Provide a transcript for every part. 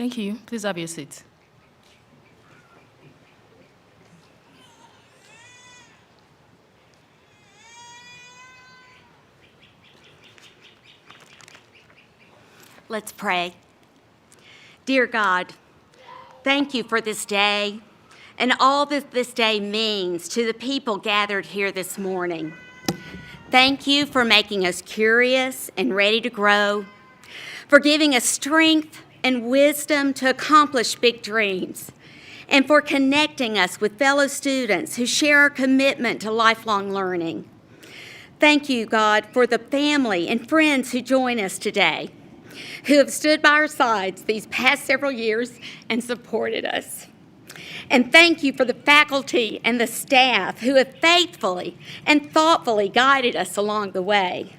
Thank you. Please have your seat. Let's pray. Dear God, thank you for this day and all that this day means to the people gathered here this morning. Thank you for making us curious and ready to grow, for giving us strength and wisdom to accomplish big dreams, and for connecting us with fellow students who share our commitment to lifelong learning. Thank you, God, for the family and friends who join us today, who have stood by our sides these past several years and supported us. And thank you for the faculty and the staff who have faithfully and thoughtfully guided us along the way.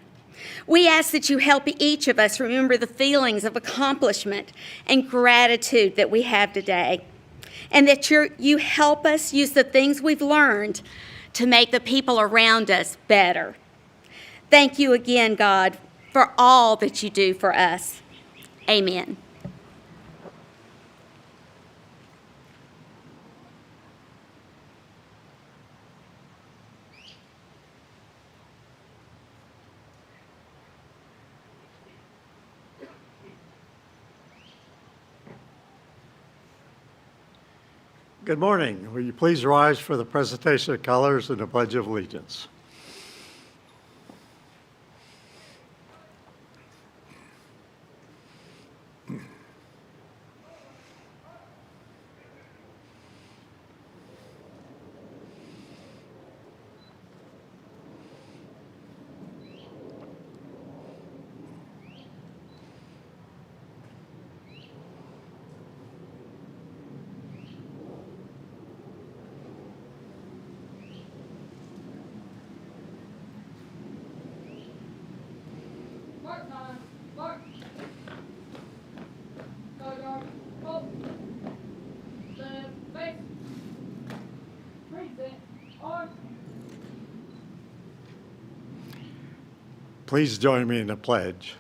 We ask that you help each of us remember the feelings of accomplishment and gratitude that we have today, and that you help us use the things we've learned to make the people around us better. Thank you again, God, for all that you do for us. Amen. Good morning. Will you please rise for the presentation of colors and the Pledge of Allegiance? Mark time. Mark. Go, York. Hold. Stand. Face. Reset. Arm. Please join me in the pledge.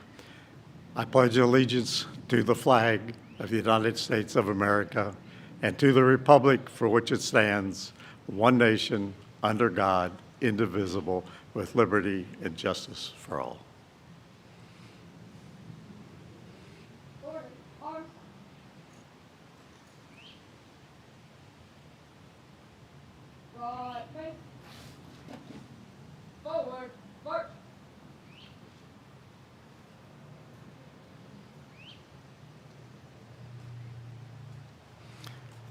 I pledge allegiance to the flag of the United States of America and to the republic for which it stands, one nation, under God, indivisible, with liberty and justice for all. Order. Arm. Right. Face. Forward. March.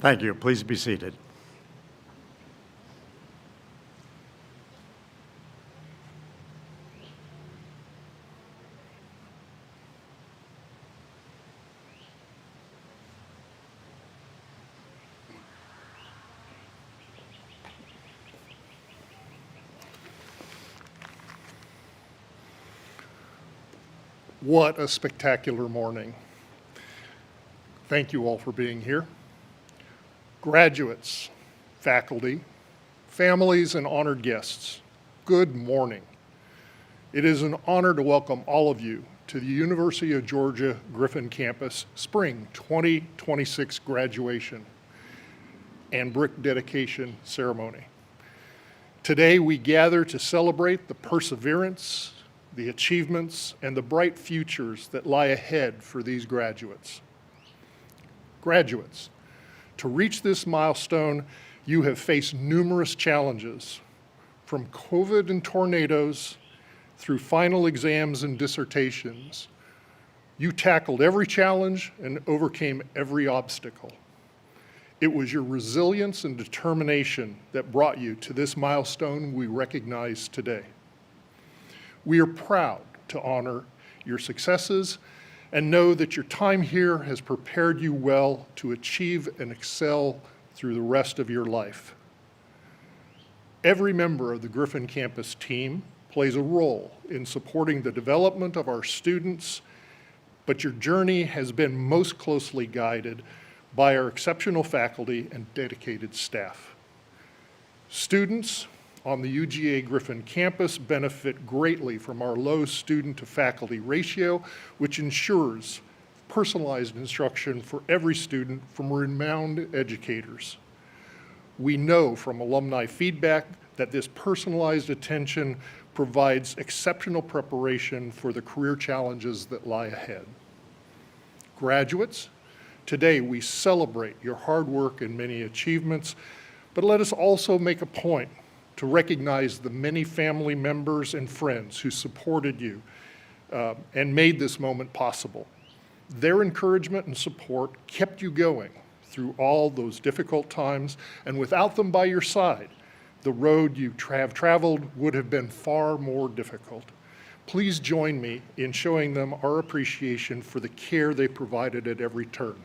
Thank you. Please be seated. What a spectacular morning. Thank you all for being here. Graduates, faculty, families, and honored guests, good morning. It is an honor to welcome all of you to the University of Georgia Griffin campus Spring 2026 graduation and brick dedication ceremony. Today we gather to celebrate the perseverance, the achievements, and the bright futures that lie ahead for these graduates. Graduates, to reach this milestone, you have faced numerous challenges, from COVID and tornadoes through final exams and dissertations. You tackled every challenge and overcame every obstacle. It was your resilience and determination that brought you to this milestone we recognize today. We are proud to honor your successes and know that your time here has prepared you well to achieve and excel through the rest of your life. Every member of the Griffin campus team plays a role in supporting the development of our students, but your journey has been most closely guided by our exceptional faculty and dedicated staff. Students on the UGA Griffin campus benefit greatly from our low student to faculty ratio, which ensures personalized instruction for every student from renowned educators. We know from alumni feedback that this personalized attention provides exceptional preparation for the career challenges that lie ahead. Graduates, today we celebrate your hard work and many achievements, but let us also make a point to recognize the many family members and friends who supported you and made this moment possible. Their encouragement and support kept you going through all those difficult times, and without them by your side, the road you have traveled would have been far more difficult. Please join me in showing them our appreciation for the care they provided at every turn.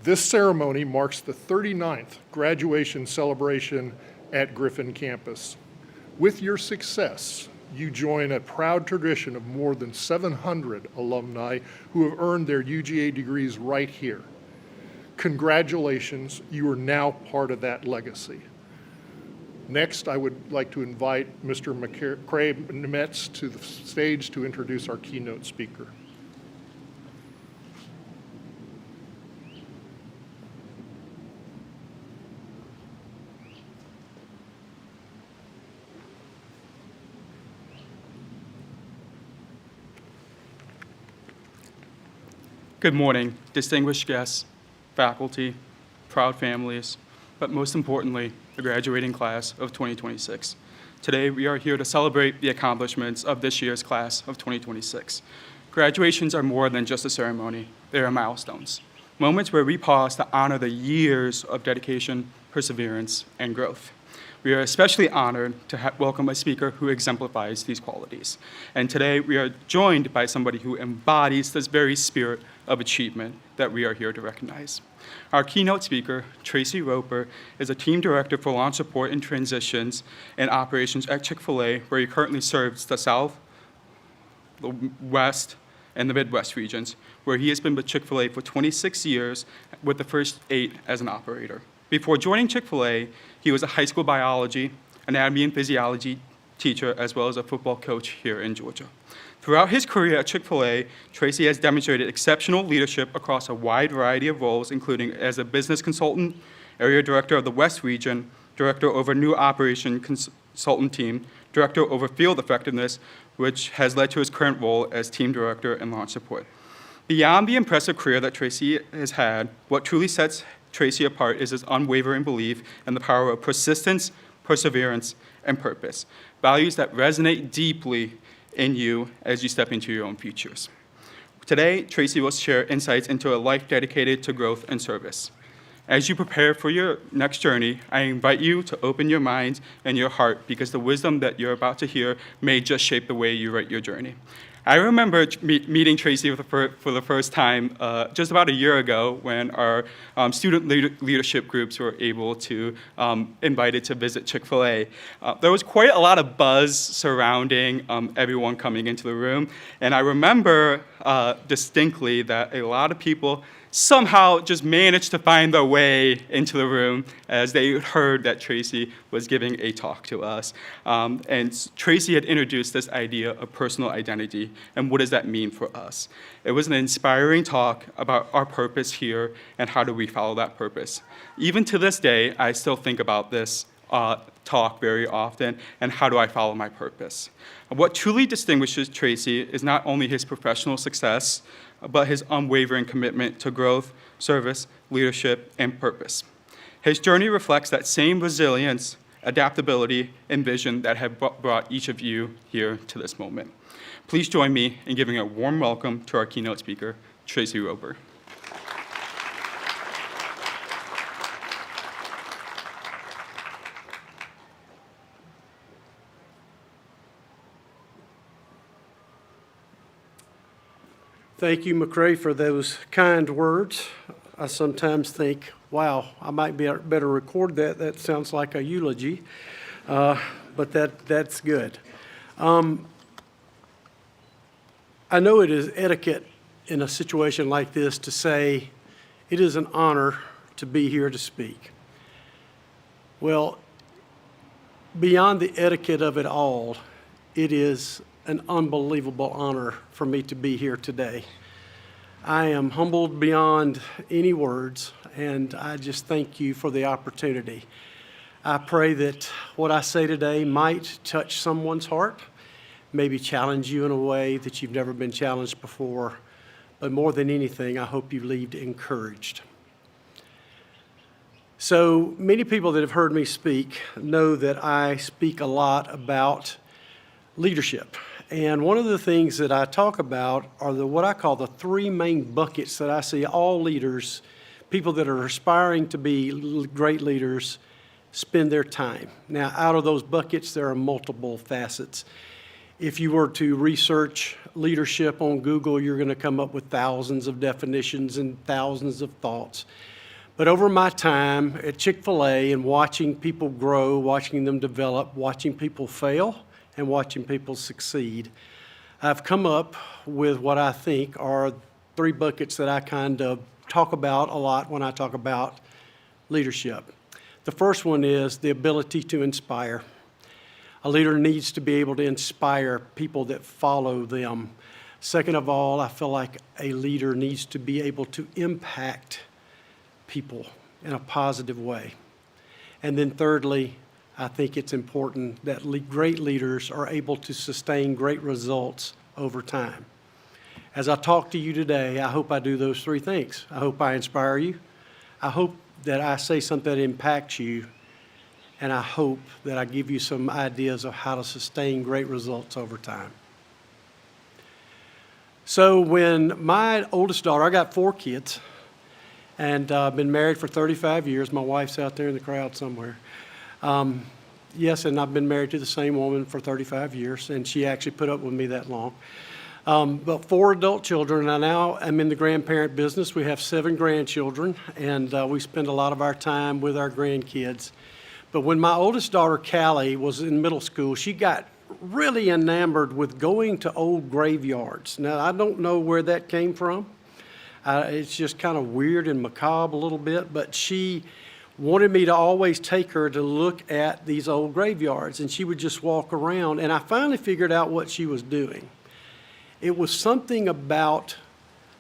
This ceremony marks the 39th graduation celebration at Griffin campus. With your success, you join a proud tradition of more than 700 alumni who have earned their UGA degrees right here. Congratulations, you are now part of that legacy. Next, I would like to invite Mr. McCrae-Nemetz to the stage to introduce our keynote speaker. Good morning, distinguished guests, faculty, proud families, but most importantly, the graduating class of 2026. Today, we are here to celebrate the accomplishments of this year's class of 2026. Graduations are more than just a ceremony. They are milestones, moments where we pause to honor the years of dedication, perseverance, and growth. We are especially honored to welcome a speaker who exemplifies these qualities. And today, we are joined by somebody who embodies this very spirit of achievement that we are here to recognize. Our keynote speaker, Tracy Roper, is a team director for launch support and transitions and operations at Chick-fil-A, where he currently serves the South, the West, and the Midwest regions, where he has been with Chick-fil-A for 26 years, with the first 8 as an operator. Before joining Chick-fil-A, he was a high school biology, anatomy, and physiology teacher, as well as a football coach here in Georgia. Throughout his career at Chick-fil-A, Tracy has demonstrated exceptional leadership across a wide variety of roles, including as a business consultant, area director of the West region, director over new operation consultant team, director over field effectiveness, which has led to his current role as team director and launch support. Beyond the impressive career that Tracy has had, what truly sets Tracy apart is his unwavering belief in the power of persistence, perseverance, and purpose, values that resonate deeply in you as you step into your own futures. Today, Tracy will share insights into a life dedicated to growth and service. As you prepare for your next journey, I invite you to open your mind and your heart, because the wisdom that you're about to hear may just shape the way you write your journey. I remember meeting Tracy for the first time just about a year ago, when our student leadership groups were able to invited to visit Chick-fil-A. There was quite a lot of buzz surrounding everyone coming into the room, and I remember distinctly that a lot of people somehow just managed to find their way into the room as they heard that Tracy was giving a talk to us. And Tracy had introduced this idea of personal identity, and what does that mean for us? It was an inspiring talk about our purpose here and how do we follow that purpose. Even to this day, I still think about this talk very often, and how do I follow my purpose? What truly distinguishes Tracy is not only his professional success, but his unwavering commitment to growth, service, leadership, and purpose. His journey reflects that same resilience, adaptability, and vision that have brought each of you here to this moment. Please join me in giving a warm welcome to our keynote speaker, Tracy Roper. Thank you, McCrae, for those kind words. I sometimes think, wow, I might be better record that. That sounds like a eulogy, but that's good. I know it is etiquette in a situation like this to say it is an honor to be here to speak. Well, beyond the etiquette of it all, it is an unbelievable honor for me to be here today. I am humbled beyond any words, and I just thank you for the opportunity. I pray that what I say today might touch someone's heart, maybe challenge you in a way that you've never been challenged before, but more than anything, I hope you leave encouraged. So many people that have heard me speak know that I speak a lot about leadership. And one of the things that I talk about are what I call the 3 main buckets that I see all leaders, people that are aspiring to be great leaders, spend their time. Now, out of those buckets, there are multiple facets. If you were to research leadership on Google, you're going to come up with thousands of definitions and thousands of thoughts. But over my time at Chick-fil-A and watching people grow, watching them develop, watching people fail, and watching people succeed, I've come up with what I think are 3 buckets that I kind of talk about a lot when I talk about leadership. The first one is the ability to inspire. A leader needs to be able to inspire people that follow them. Second of all, I feel like a leader needs to be able to impact people in a positive way. And then thirdly, I think it's important that great leaders are able to sustain great results over time. As I talk to you today, I hope I do those 3 things. I hope I inspire you. I hope that I say something that impacts you. And I hope that I give you some ideas of how to sustain great results over time. So when my oldest daughter, I got 4 kids, and I've been married for 35 years. My wife's out there in the crowd somewhere. Yes, and I've been married to the same woman for 35 years, and she actually put up with me that long. But 4 adult children, and I now am in the grandparent business. We have 7 grandchildren, and we spend a lot of our time with our grandkids. But when my oldest daughter, Callie, was in middle school, she got really enamored with going to old graveyards. Now, I don't know where that came from. It's just kind of weird and macabre a little bit, but she wanted me to always take her to look at these old graveyards, and she would just walk around, and I finally figured out what she was doing. It was something about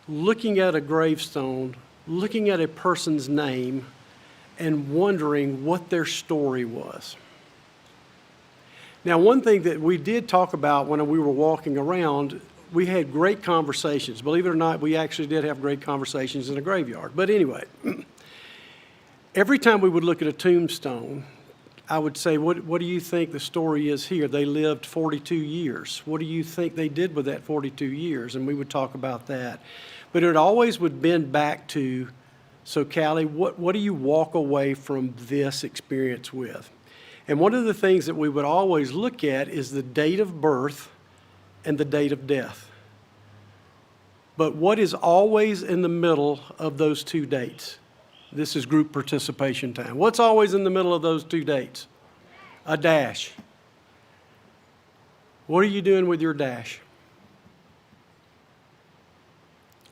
looking at a gravestone, looking at a person's name, and wondering what their story was. Now, one thing that we did talk about when we were walking around, we had great conversations. Believe it or not, we actually did have great conversations in a graveyard. But anyway, every time we would look at a tombstone, I would say, what do you think the story is here? They lived 42 years. What do you think they did with that 42 years? And we would talk about that. But it always would bend back to, so Callie, what do you walk away from this experience with? And one of the things that we would always look at is the date of birth and the date of death. But what is always in the middle of those 2 dates? This is group participation time. What's always in the middle of those 2 dates? A dash. What are you doing with your dash?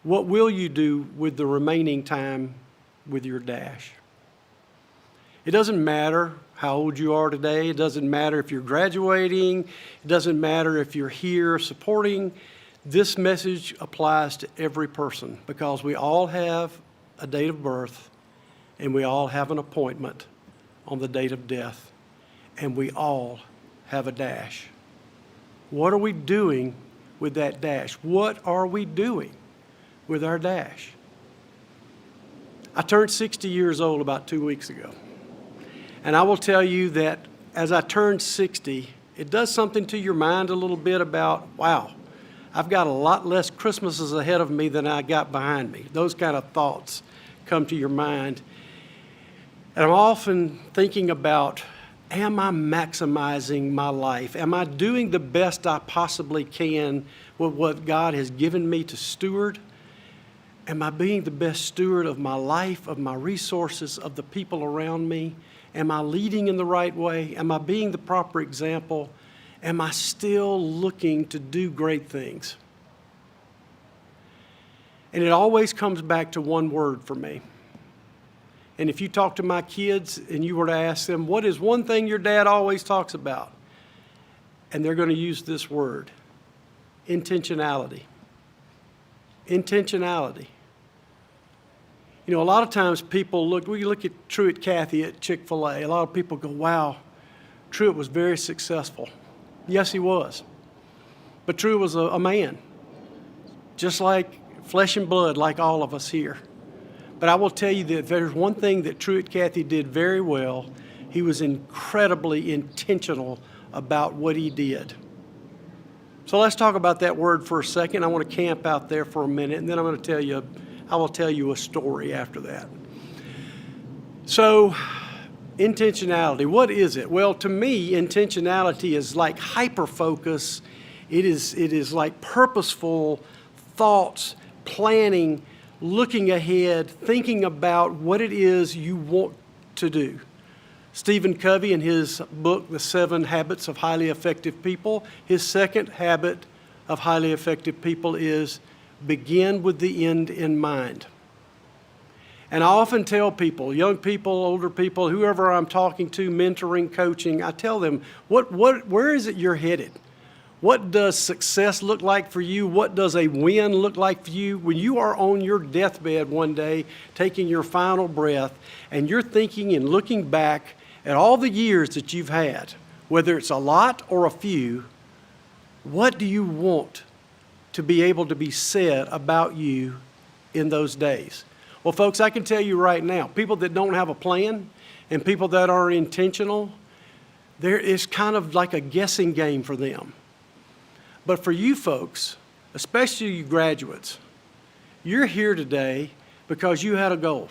What will you do with the remaining time with your dash? It doesn't matter how old you are today. It doesn't matter if you're graduating. It doesn't matter if you're here supporting. This message applies to every person because we all have a date of birth and we all have an appointment on the date of death, and we all have a dash. What are we doing with that dash? What are we doing with our dash? I turned 60 years old about 2 weeks ago. And I will tell you that as I turned 60, it does something to your mind a little bit about, wow, I've got a lot less Christmases ahead of me than I got behind me. Those kind of thoughts come to your mind. And I'm often thinking about, am I maximizing my life? Am I doing the best I possibly can with what God has given me to steward? Am I being the best steward of my life, of my resources, of the people around me? Am I leading in the right way? Am I being the proper example? Am I still looking to do great things? And it always comes back to one word for me. And if you talk to my kids and you were to ask them, what is one thing your dad always talks about? And they're going to use this word, intentionality. Intentionality. You know, a lot of times people we look at Truett Cathy at Chick-fil-A. A lot of people go, wow, Truett was very successful. Yes, he was. But Truett was a man, just like flesh and blood, like all of us here. But I will tell you that if there's one thing that Truett Cathy did very well, he was incredibly intentional about what he did. So let's talk about that word for a second. I want to camp out there for a minute, and then I will tell you a story after that. So, intentionality, what is it? Well, to me, intentionality is like hyper-focus. It is like purposeful thoughts, planning, looking ahead, thinking about what it is you want to do. Stephen Covey, in his book, The 7 Habits of Highly Effective People, his second habit of highly effective people is begin with the end in mind. And I often tell people, young people, older people, whoever I'm talking to, mentoring, coaching, I tell them, where is it you're headed? What does success look like for you? What does a win look like for you? When you are on your deathbed one day, taking your final breath, and you're thinking and looking back at all the years that you've had, whether it's a lot or a few, what do you want to be able to be said about you in those days? Well, folks, I can tell you right now, people that don't have a plan and people that are intentional, there is kind of like a guessing game for them. But for you folks, especially you graduates, you're here today because you had a goal.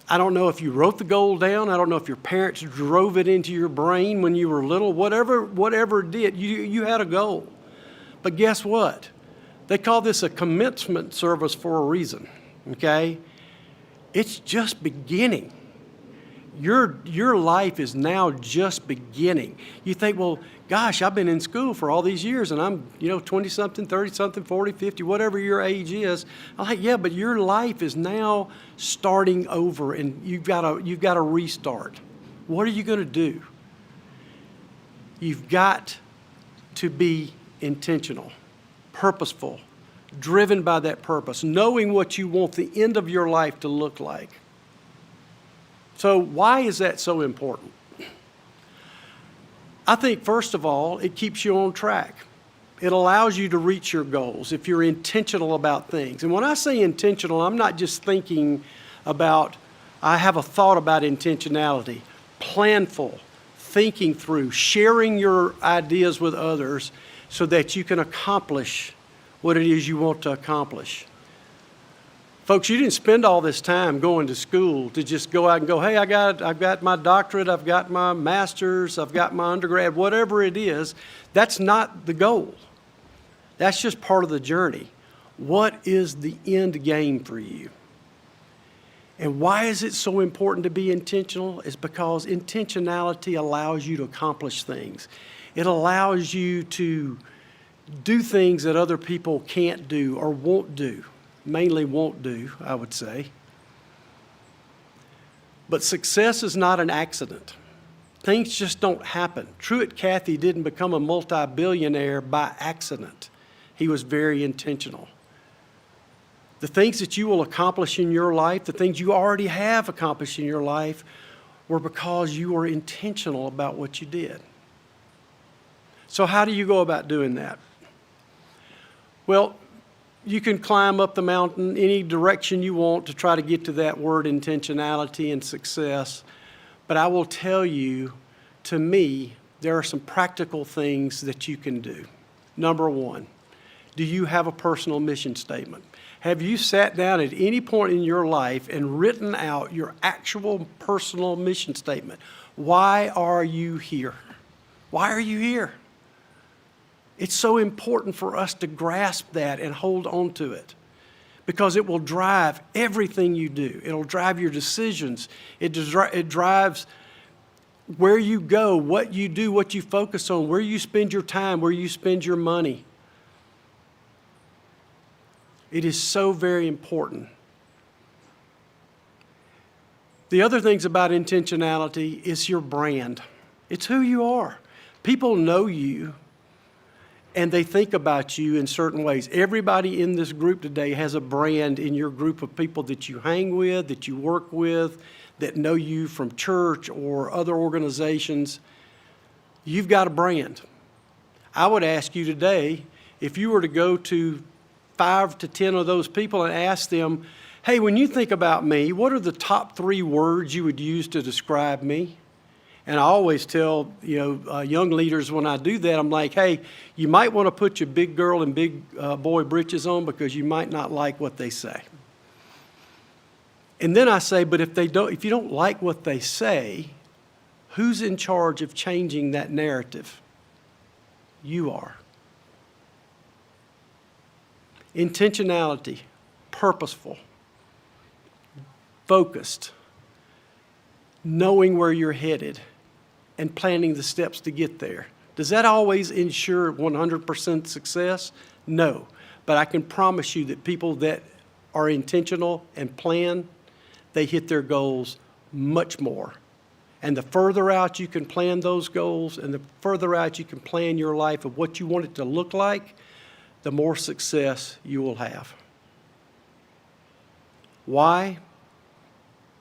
I don't know if you wrote the goal down. I don't know if your parents drove it into your brain when you were little. Whatever it did, you had a goal. But guess what? They call this a commencement service for a reason, okay? It's just beginning. Your life is now just beginning. You think, well, gosh, I've been in school for all these years and I'm, 20-something, 30-something, 40, 50, whatever your age is. I'm like, yeah, but your life is now starting over and you've got to restart. What are you going to do? You've got to be intentional, purposeful, driven by that purpose, knowing what you want the end of your life to look like. So why is that so important? I think, first of all, it keeps you on track. It allows you to reach your goals if you're intentional about things. And when I say intentional, I'm not just thinking about, I have a thought about intentionality, planful, thinking through, sharing your ideas with others so that you can accomplish what it is you want to accomplish. Folks, you didn't spend all this time going to school to just go out and go, hey, I've got my doctorate, I've got my master's, I've got my undergrad, whatever it is. That's not the goal. That's just part of the journey. What is the end game for you? And why is it so important to be intentional? It's because intentionality allows you to accomplish things. It allows you to do things that other people can't do or won't do. Mainly won't do, I would say. But success is not an accident. Things just don't happen. Truett Cathy didn't become a multi-billionaire by accident. He was very intentional. The things that you will accomplish in your life, the things you already have accomplished in your life, were because you were intentional about what you did. So how do you go about doing that? Well, you can climb up the mountain any direction you want to try to get to that word intentionality and success. But I will tell you, to me, there are some practical things that you can do. Number one, do you have a personal mission statement? Have you sat down at any point in your life and written out your actual personal mission statement? Why are you here? Why are you here? It's so important for us to grasp that and hold on to it because it will drive everything you do. It'll drive your decisions. It drives where you go, what you do, what you focus on, where you spend your time, where you spend your money. It is so very important. The other things about intentionality is your brand. It's who you are. People know you. And they think about you in certain ways. Everybody in this group today has a brand in your group of people that you hang with, that you work with, that know you from church or other organizations. You've got a brand. I would ask you today, if you were to go to 5 to 10 of those people and ask them, hey, when you think about me, what are the top 3 words you would use to describe me? And I always tell young leaders when I do that, I'm like, hey, you might want to put your big girl and big boy britches on because you might not like what they say. And then I say, but if you don't like what they say, who's in charge of changing that narrative? You are. Intentionality, purposeful, focused, knowing where you're headed, and planning the steps to get there. Does that always ensure 100% success? No. But I can promise you that people that are intentional and plan, they hit their goals much more. And the further out you can plan those goals and the further out you can plan your life of what you want it to look like, the more success you will have. Why?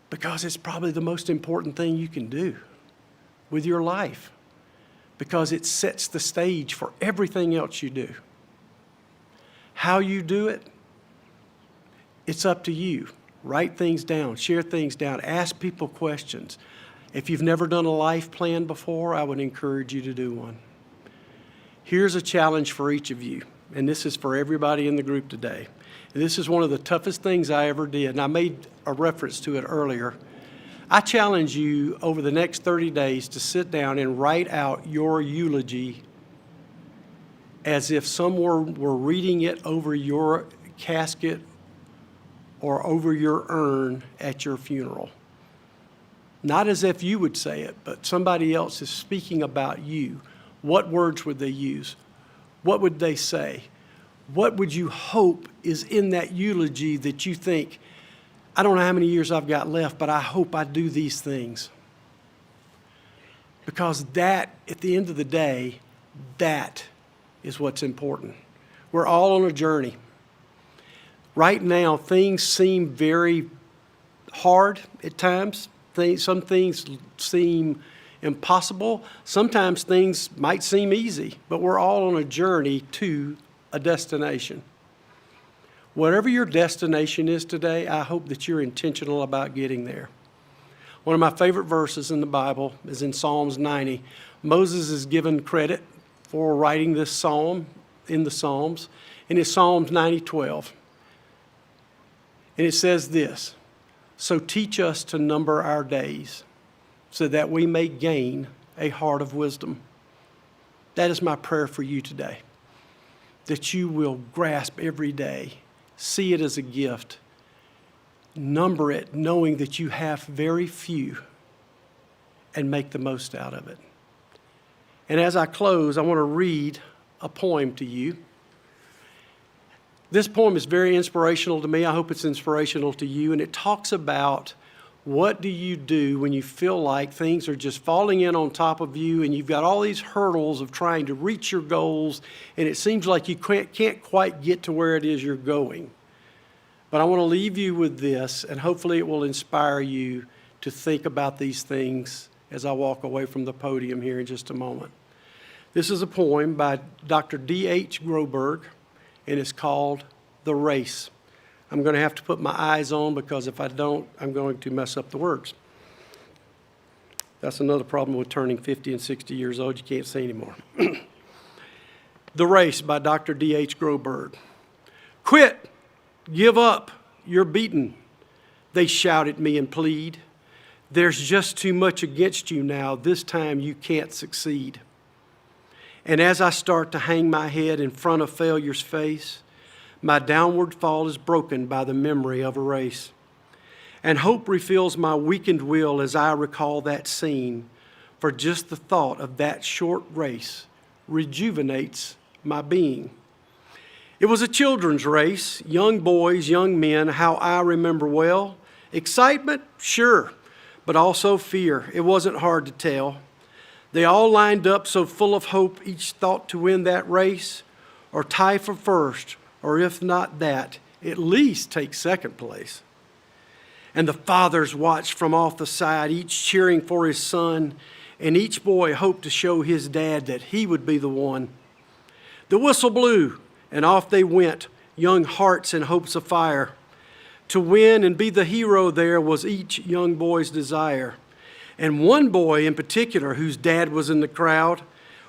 Because it's probably the most important thing you can do with your life, because it sets the stage for everything else you do. How you do it, it's up to you. Write things down, share things down, ask people questions. If you've never done a life plan before, I would encourage you to do one. Here's a challenge for each of you, and this is for everybody in the group today. And this is one of the toughest things I ever did, and I made a reference to it earlier. I challenge you over the next 30 days to sit down and write out your eulogy as if someone were reading it over your casket or over your urn at your funeral. Not as if you would say it, but somebody else is speaking about you. What words would they use? What would they say? What would you hope is in that eulogy that you think, I don't know how many years I've got left, but I hope I do these things? Because that, at the end of the day, that is what's important. We're all on a journey. Right now, things seem very hard at times. Some things seem impossible. Sometimes things might seem easy, but we're all on a journey to a destination. Whatever your destination is today, I hope that you're intentional about getting there. One of my favorite verses in the Bible is in Psalms 90. Moses is given credit for writing this psalm in the Psalms, and it's Psalms 90:12. And it says this, "So teach us to number our days, so that we may gain a heart of wisdom." That is my prayer for you today, that you will grasp every day, see it as a gift, number it knowing that you have very few, and make the most out of it. And as I close, I want to read a poem to you. This poem is very inspirational to me. I hope it's inspirational to you. And it talks about what do you do when you feel like things are just falling in on top of you and you've got all these hurdles of trying to reach your goals and it seems like you can't quite get to where it is you're going. But I want to leave you with this, and hopefully it will inspire you to think about these things as I walk away from the podium here in just a moment. This is a poem by Dr. D.H. Groberg, and it's called The Race. I'm going to have to put my eyes on because if I don't, I'm going to mess up the words. That's another problem with turning 50 and 60 years old. You can't see anymore. The Race by Dr. D.H. Groberg. "Quit! Give up! You're beaten!" They shout at me and plead. "There's just too much against you now. This time you can't succeed." And as I start to hang my head in front of failure's face, my downward fall is broken by the memory of a race. And hope refills my weakened will as I recall that scene, for just the thought of that short race rejuvenates my being. It was a children's race, young boys, young men, how I remember well. Excitement? Sure, but also fear. It wasn't hard to tell. They all lined up so full of hope, each thought to win that race, or tie for first, or if not that, at least take second place. And the fathers watched from off the side, each cheering for his son, and each boy hoped to show his dad that he would be the one. The whistle blew, and off they went, young hearts and hopes afire. To win and be the hero there was each young boy's desire. And one boy in particular, whose dad was in the crowd,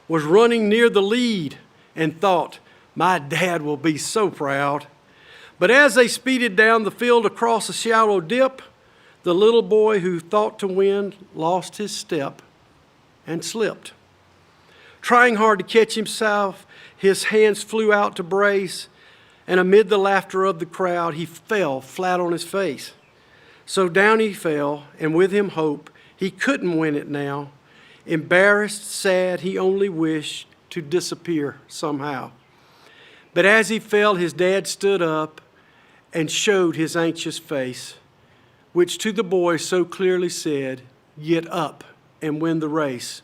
was running near the lead and thought, my dad will be so proud. But as they speeded down the field across a shallow dip, the little boy who thought to win lost his step and slipped. Trying hard to catch himself, his hands flew out to brace, and amid the laughter of the crowd, he fell flat on his face. So down he fell, and with him hope, he couldn't win it now. Embarrassed, sad, he only wished to disappear somehow. But as he fell, his dad stood up and showed his anxious face, which to the boy so clearly said, get up and win the race.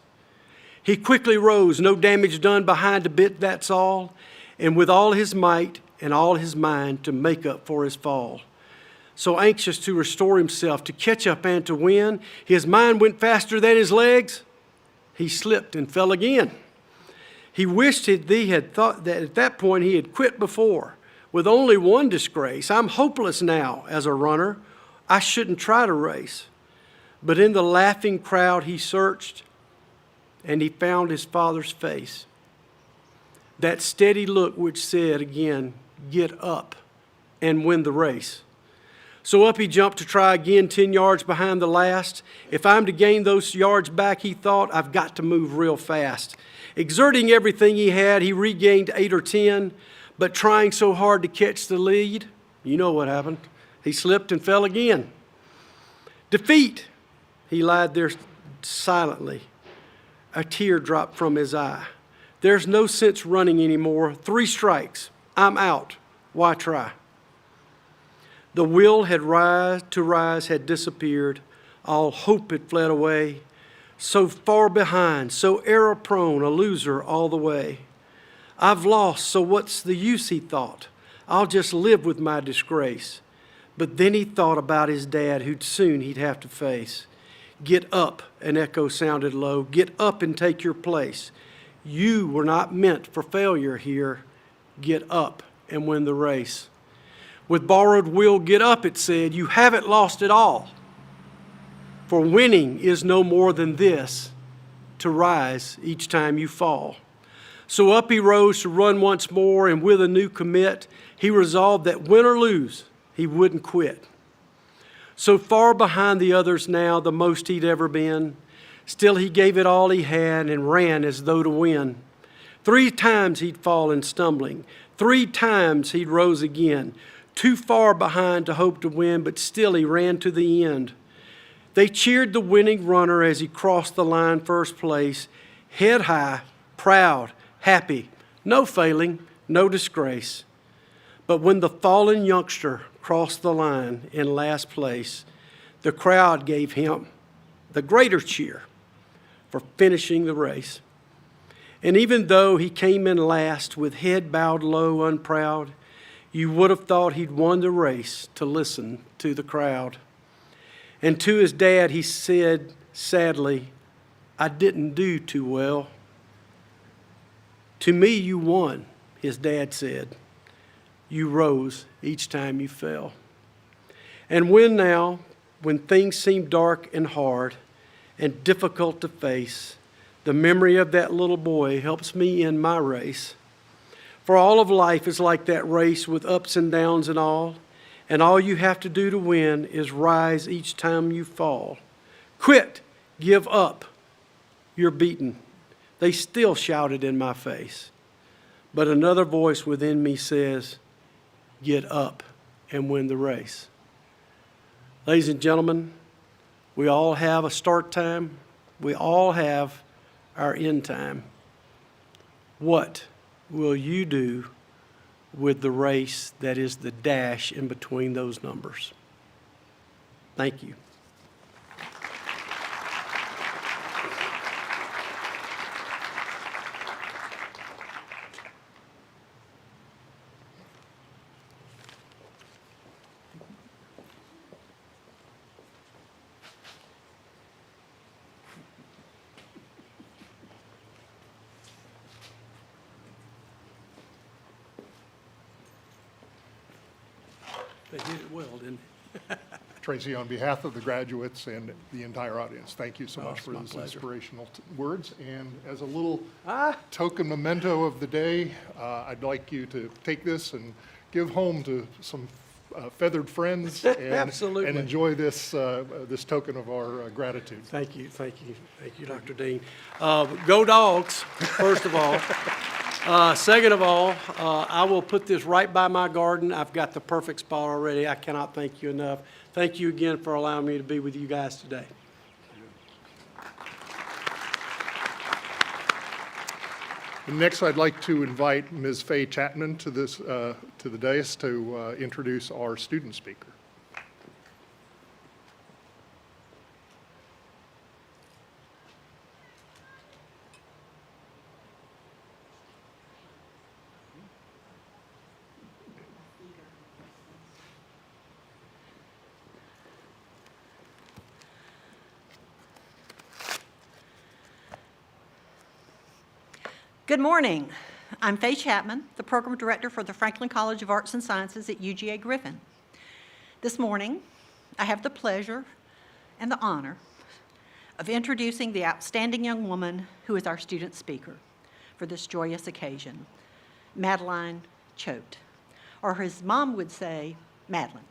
He quickly rose, no damage done behind a bit, that's all, and with all his might and all his mind to make up for his fall. So anxious to restore himself, to catch up and to win, his mind went faster than his legs. He slipped and fell again. He wished he had thought that at that point he had quit before, with only one disgrace. I'm hopeless now as a runner. I shouldn't try to race. But in the laughing crowd he searched, and he found his father's face. That steady look which said again, get up and win the race. So up he jumped to try again, 10 yards behind the last. If I'm to gain those yards back, he thought, I've got to move real fast. Exerting everything he had, he regained 8 or 10, but trying so hard to catch the lead, you know what happened. He slipped and fell again. Defeat, he lied there silently. A tear dropped from his eye. There's no sense running anymore. 3 strikes. I'm out. Why try? The will had to rise had disappeared. All hope had fled away. So far behind, so error-prone, a loser all the way. I've lost, so what's the use, he thought. I'll just live with my disgrace. But then he thought about his dad, who'd soon he'd have to face. Get up, an echo sounded low. Get up and take your place. You were not meant for failure here. Get up and win the race. With borrowed will, get up, it said. You haven't lost it all. For winning is no more than this, to rise each time you fall. So up he rose to run once more, and with a new commit, he resolved that win or lose, he wouldn't quit. So far behind the others now, the most he'd ever been, still he gave it all he had and ran as though to win. 3 times he'd fallen stumbling. 3 times he'd rose again. Too far behind to hope to win, but still he ran to the end. They cheered the winning runner as he crossed the line first place, head high, proud, happy, no failing, no disgrace. But when the fallen youngster crossed the line in last place, the crowd gave him the greater cheer for finishing the race. And even though he came in last with head bowed low, unproud, you would have thought he'd won the race to listen to the crowd. And to his dad he said sadly, I didn't do too well. To me you won, his dad said. You rose each time you fell. And when things seem dark and hard and difficult to face, the memory of that little boy helps me in my race. For all of life is like that race with ups and downs and all you have to do to win is rise each time you fall. Quit, give up, you're beaten. They still shouted in my face. But another voice within me says, get up and win the race. Ladies and gentlemen, we all have a start time. We all have our end time. What will you do with the race that is the dash in between those numbers? Thank you. They did it well, didn't they? Tracy, on behalf of the graduates and the entire audience, thank you so Oh, much it's for my those pleasure. inspirational words. And as a little token memento of the day, I'd like you to take this and give home to some feathered friends and, Absolutely. and enjoy this, this token of our gratitude. Thank you, Dr. Dean. Go Dogs, first of all. Second of all, I will put this right by my garden. I've got the perfect spot already. I cannot thank you enough. Thank you again for allowing me to be with you guys today. And next, I'd like to invite Ms. Faye Chapman to this, to the dais to introduce our student speaker. Good morning. I'm Faye Chapman, the Program Director for the Franklin College of Arts and Sciences at UGA Griffin. This morning, I have the pleasure and the honor of introducing the outstanding young woman who is our student speaker for this joyous occasion, Madeline Choate, or his mom would say, Madeline.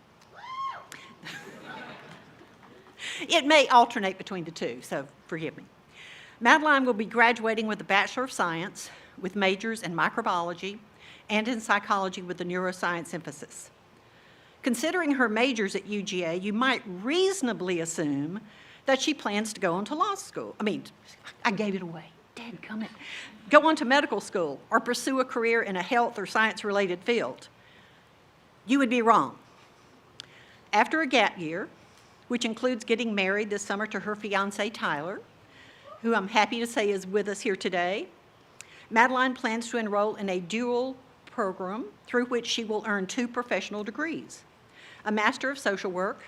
It may alternate between the two, so forgive me. Madeline will be graduating with a Bachelor of Science with majors in microbiology and in psychology with a neuroscience emphasis. Considering her majors at UGA, you might reasonably assume that she plans to go on to law school. I gave it away. Dadgummit. Go on to medical school or pursue a career in a health or science-related field. You would be wrong. After a gap year, which includes getting married this summer to her fiancé, Tyler, who I'm happy to say is with us here today, Madeline plans to enroll in a dual program through which she will earn 2 professional degrees, a Master of Social Work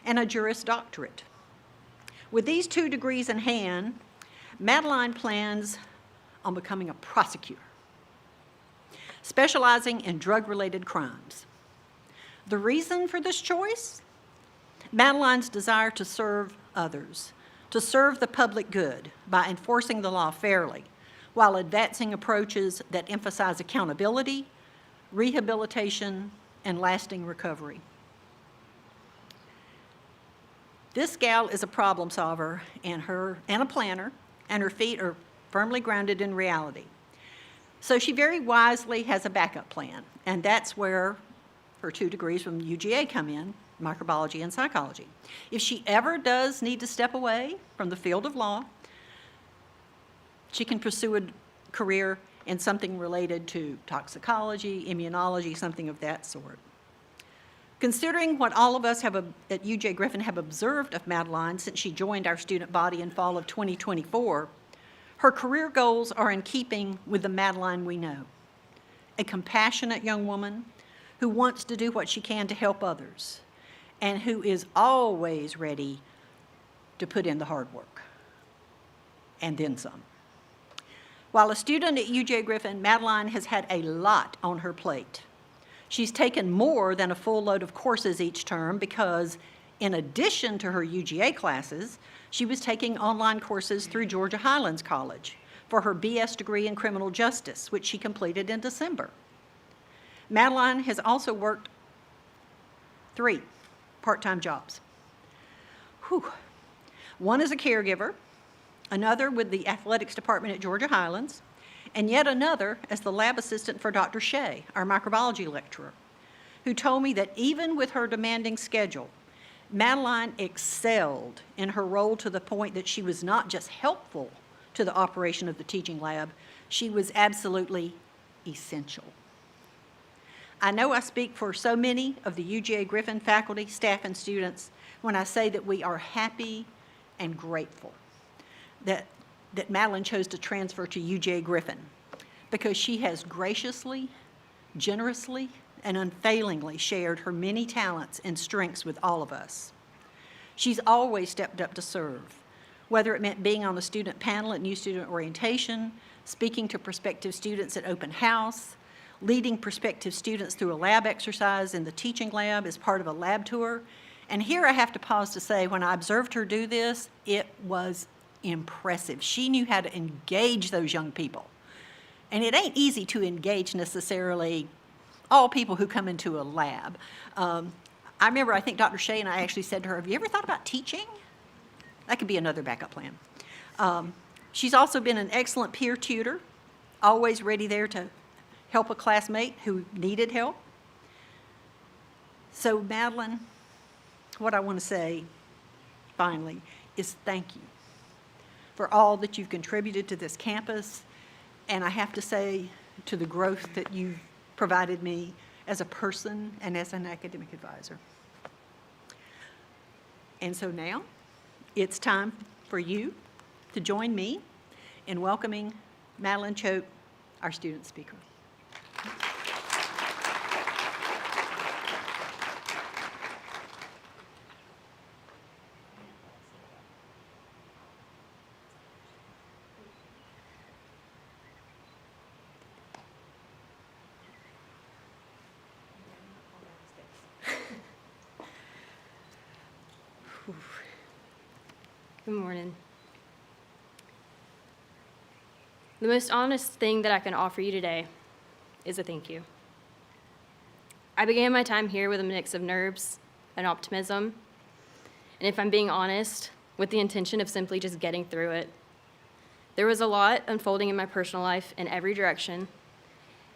and a Juris Doctorate. With these 2 degrees in hand, Madeline plans on becoming a prosecutor, specializing in drug-related crimes. The reason for this choice? Madeline's desire to serve others, to serve the public good by enforcing the law fairly, while advancing approaches that emphasize accountability, rehabilitation, and lasting recovery. This gal is a problem solver and a planner, and her feet are firmly grounded in reality. So she very wisely has a backup plan, and that's where her 2 degrees from UGA come in, microbiology and psychology. If she ever does need to step away from the field of law, she can pursue a career in something related to toxicology, immunology, something of that sort. Considering what all of us at UGA Griffin have observed of Madeline since she joined our student body in fall of 2024, her career goals are in keeping with the Madeline we know, a compassionate young woman who wants to do what she can to help others and who is always ready to put in the hard work, and then some. While a student at UGA Griffin, Madeline has had a lot on her plate. She's taken more than a full load of courses each term because, in addition to her UGA classes, she was taking online courses through Georgia Highlands College for her BS degree in criminal justice, which she completed in December. Madeline has also worked 3 part-time jobs. One as a caregiver, another with the athletics department at Georgia Highlands, and yet another as the lab assistant for Dr. Shea, our microbiology lecturer, who told me that even with her demanding schedule, Madeline excelled in her role to the point that she was not just helpful to the operation of the teaching lab, she was absolutely essential. I know I speak for so many of the UGA Griffin faculty, staff, and students when I say that we are happy and grateful that Madeline chose to transfer to UGA Griffin because she has graciously, generously, and unfailingly shared her many talents and strengths with all of us. She's always stepped up to serve, whether it meant being on the student panel at New Student Orientation, speaking to prospective students at Open House, leading prospective students through a lab exercise in the teaching lab as part of a lab tour. And here I have to pause to say, when I observed her do this, it was impressive. She knew how to engage those young people. And it ain't easy to engage necessarily all people who come into a lab. I remember, I think Dr. Shea and I actually said to her, have you ever thought about teaching? That could be another backup plan. She's also been an excellent peer tutor, always ready there to help a classmate who needed help. So Madeline, what I want to say finally is thank you for all that you've contributed to this campus, and I have to say to the growth that you've provided me as a person and as an academic advisor. And so now it's time for you to join me in welcoming Madeline Choate, our student speaker. Good morning. The most honest thing that I can offer you today is a thank you. I began my time here with a mix of nerves and optimism, and if I'm being honest, with the intention of simply just getting through it. There was a lot unfolding in my personal life in every direction,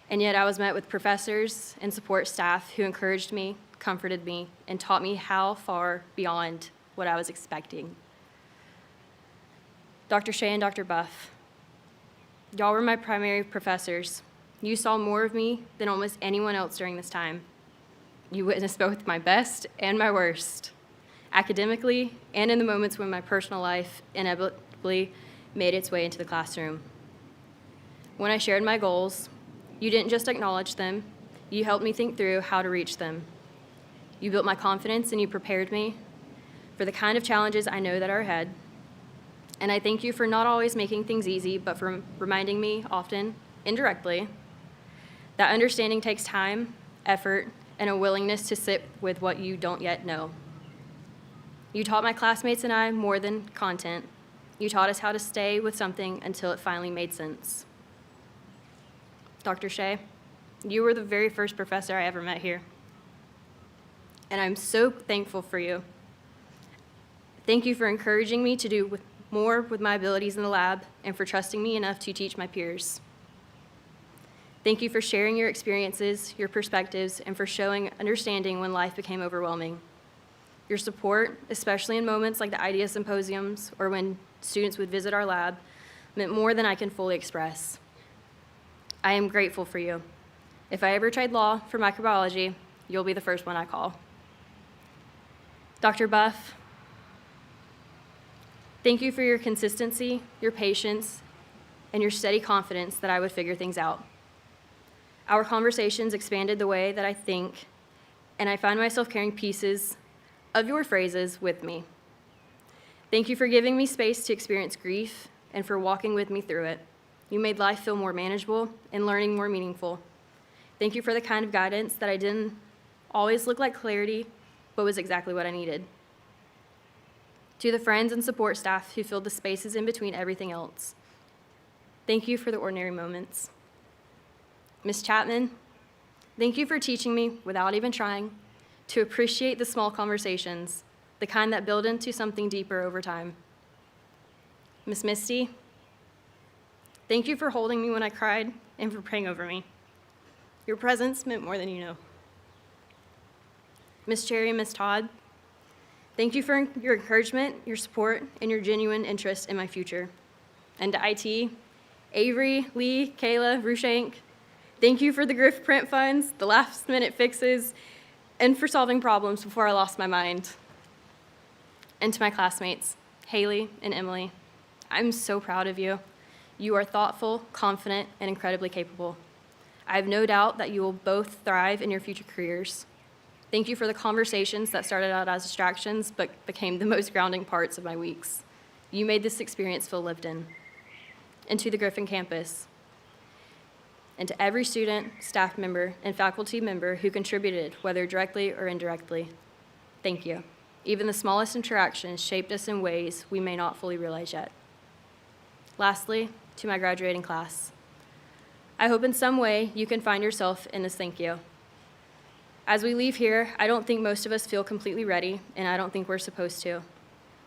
and yet I was met with professors and support staff who encouraged me, comforted me, and taught me how far beyond what I was expecting. Dr. Shea and Dr. Buff, y'all were my primary professors. You saw more of me than almost anyone else during this time. You witnessed both my best and my worst, academically and in the moments when my personal life inevitably made its way into the classroom. When I shared my goals, you didn't just acknowledge them, you helped me think through how to reach them. You built my confidence and you prepared me for the kind of challenges I know that are ahead. And I thank you for not always making things easy, but for reminding me often, indirectly, that understanding takes time, effort, and a willingness to sit with what you don't yet know. You taught my classmates and I more than content. You taught us how to stay with something until it finally made sense. Dr. Shea, you were the very first professor I ever met here. And I'm so thankful for you. Thank you for encouraging me to do more with my abilities in the lab and for trusting me enough to teach my peers. Thank you for sharing your experiences, your perspectives, and for showing understanding when life became overwhelming. Your support, especially in moments like the idea symposiums or when students would visit our lab, meant more than I can fully express. I am grateful for you. If I ever trade law for microbiology, you'll be the first one I call. Dr. Buff, thank you for your consistency, your patience, and your steady confidence that I would figure things out. Our conversations expanded the way that I think, and I find myself carrying pieces of your phrases with me. Thank you for giving me space to experience grief and for walking with me through it. You made life feel more manageable and learning more meaningful. Thank you for the kind of guidance that I didn't always look like clarity, but was exactly what I needed. To the friends and support staff who filled the spaces in between everything else, thank you for the ordinary moments. Ms. Chapman, thank you for teaching me, without even trying, to appreciate the small conversations, the kind that build into something deeper over time. Ms. Misty, thank you for holding me when I cried and for praying over me. Your presence meant more than you know. Ms. Cherry and Ms. Todd, thank you for your encouragement, your support, and your genuine interest in my future. And to IT, Avery, Lee, Kayla, Rushank, thank you for the Griff print funds, the last-minute fixes, and for solving problems before I lost my mind. And to my classmates, Haley and Emily, I'm so proud of you. You are thoughtful, confident, and incredibly capable. I have no doubt that you will both thrive in your future careers. Thank you for the conversations that started out as distractions but became the most grounding parts of my weeks. You made this experience feel lived in. And to the Griffin campus, and to every student, staff member, and faculty member who contributed, whether directly or indirectly, thank you. Even the smallest interactions shaped us in ways we may not fully realize yet. Lastly, to my graduating class, I hope in some way you can find yourself in this thank you. As we leave here, I don't think most of us feel completely ready, and I don't think we're supposed to.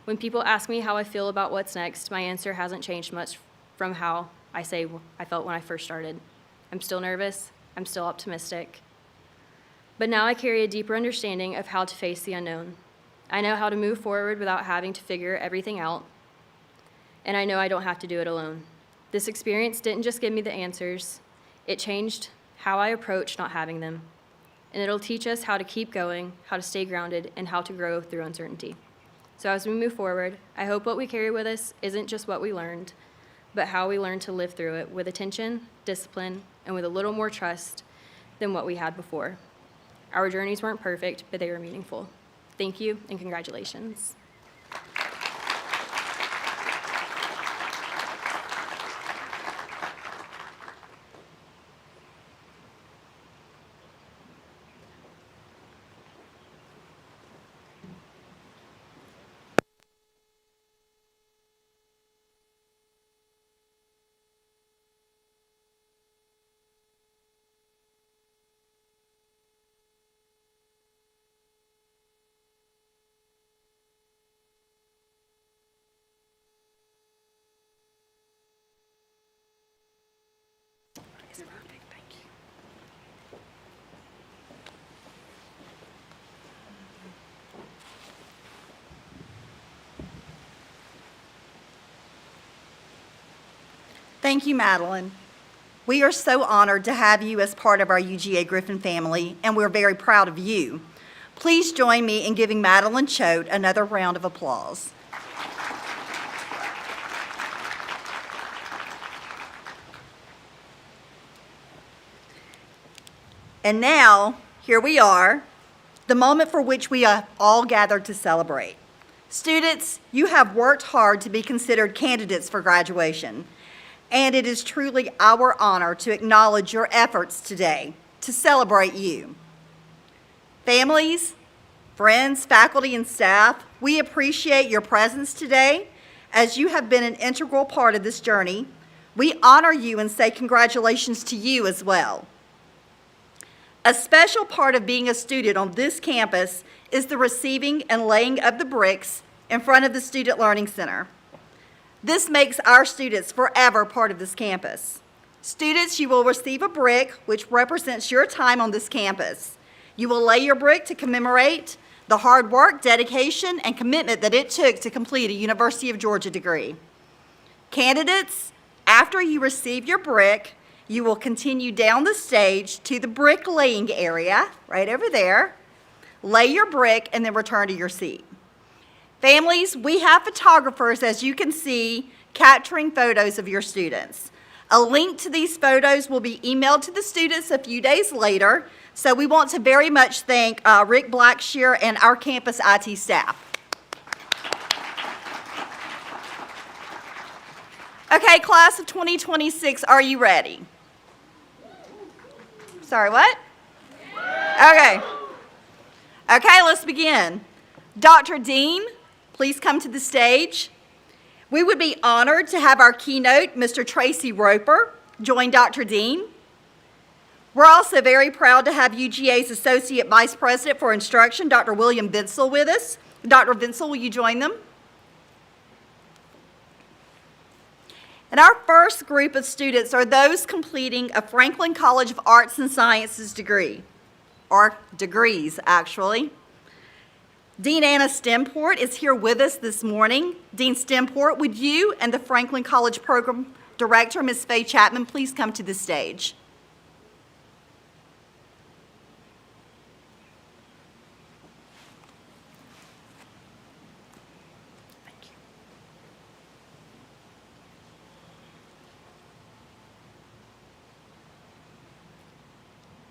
When people ask me how I feel about what's next, my answer hasn't changed much from how I felt when I first started. I'm still nervous, I'm still optimistic. But now I carry a deeper understanding of how to face the unknown. I know how to move forward without having to figure everything out, and I know I don't have to do it alone. This experience didn't just give me the answers, it changed how I approach not having them. And it'll teach us how to keep going, how to stay grounded, and how to grow through uncertainty. So as we move forward, I hope what we carry with us isn't just what we learned, but how we learn to live through it with attention, discipline, and with a little more trust than what we had before. Our journeys weren't perfect, but they were meaningful. Thank you, and congratulations. Thank you, Madeline. We are so honored to have you as part of our UGA Griffin family, and we're very proud of you. Please join me in giving Madeline Choate another round of applause. And now, here we are, the moment for which we are all gathered to celebrate. Students, you have worked hard to be considered candidates for graduation, and it is truly our honor to acknowledge your efforts today, to celebrate you. Families, friends, faculty, and staff, we appreciate your presence today as you have been an integral part of this journey. We honor you and say congratulations to you as well. A special part of being a student on this campus is the receiving and laying of the bricks in front of the Student Learning Center. This makes our students forever part of this campus. Students, you will receive a brick which represents your time on this campus. You will lay your brick to commemorate the hard work, dedication, and commitment that it took to complete a University of Georgia degree. Candidates, after you receive your brick, you will continue down the stage to the brick laying area, right over there, lay your brick, and then return to your seat. Families, we have photographers, as you can see, capturing photos of your students. A link to these photos will be emailed to the students a few days later, so we want to very much thank Rick Blackshear and our campus IT staff. Okay, class of 2026, are you ready? Sorry, what? Okay. Okay, let's begin. Dr. Dean, please come to the stage. We would be honored to have our keynote, Mr. Tracy Roper, join Dr. Dean. We're also very proud to have UGA's Associate Vice President for Instruction, Dr. William Vinsel, with us. Dr. Vinsel, will you join them? And our first group of students are those completing a Franklin College of Arts and Sciences degree, or degrees, actually. Dean Anna Stemport is here with us this morning. Dean Stemport, would you and the Franklin College Program Director, Ms. Faye Chapman, please come to the stage?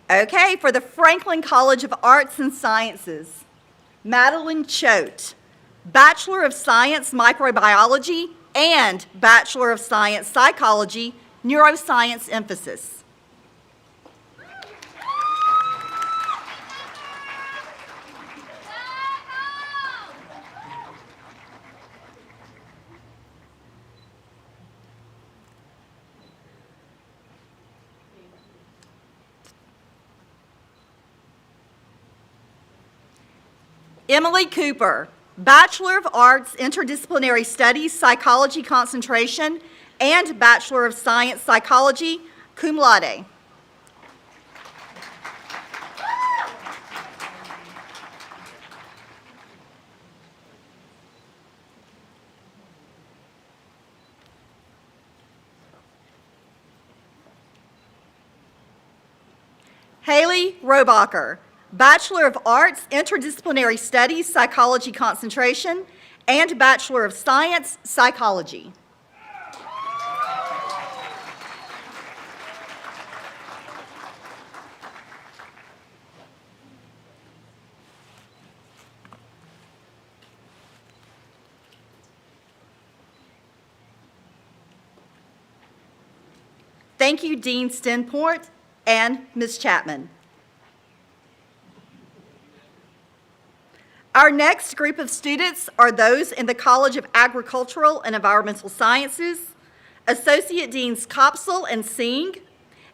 Okay, for the Franklin College of Arts and Sciences, Madeline Choate, Bachelor of Science Microbiology and Bachelor of Science Psychology, Neuroscience emphasis. Emily Cooper, Bachelor of Arts, Interdisciplinary Studies, Psychology Concentration, and Bachelor of Science, Psychology, cum laude. Haley Robacher, Bachelor of Arts, Interdisciplinary Studies, Psychology Concentration, and Bachelor of Science, Psychology. Thank you, Dean Stenport and Ms. Chapman. Our next group of students are those in the College of Agricultural and Environmental Sciences, Associate Deans Kopsel and Singh,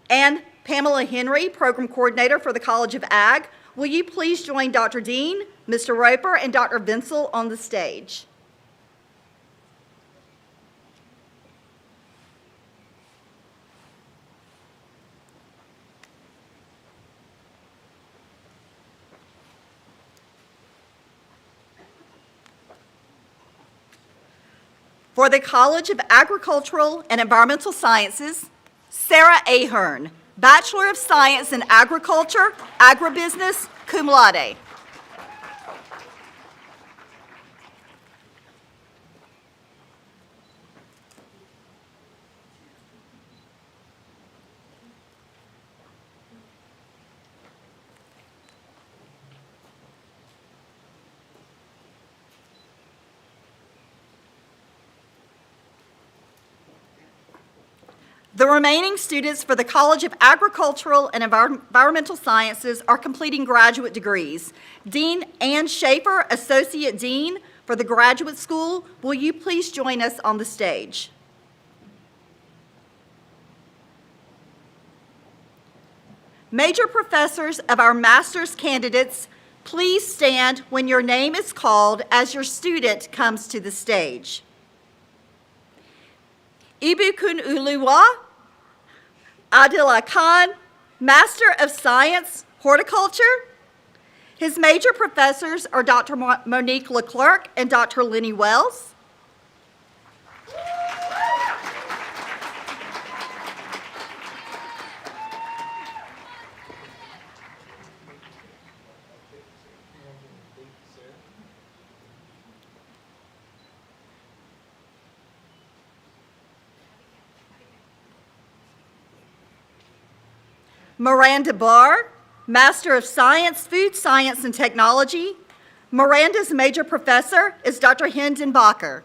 and Pamela Henry, Program Coordinator for the College of Ag. Will you please join Dr. Dean, Mr. Roper, and Dr. Vinsel on the stage? For the College of Agricultural and Environmental Sciences, Sarah Ahern, Bachelor of Science in Agriculture, Agribusiness, cum laude. The remaining students for the College of Agricultural and Environmental Sciences are completing graduate degrees. Dean Ann Schaefer, Associate Dean for the Graduate School, will you please join us on the stage? Major professors of our master's candidates, please stand when your name is called as your student comes to the stage. Ibukun Uluwa, Adila Khan, Master of Science, Horticulture. His major professors are Dr. Monique Leclerc and Dr. Lenny Wells. Miranda Barr, Master of Science, Food Science and Technology. Miranda's major professor is Dr. Hendon Bacher.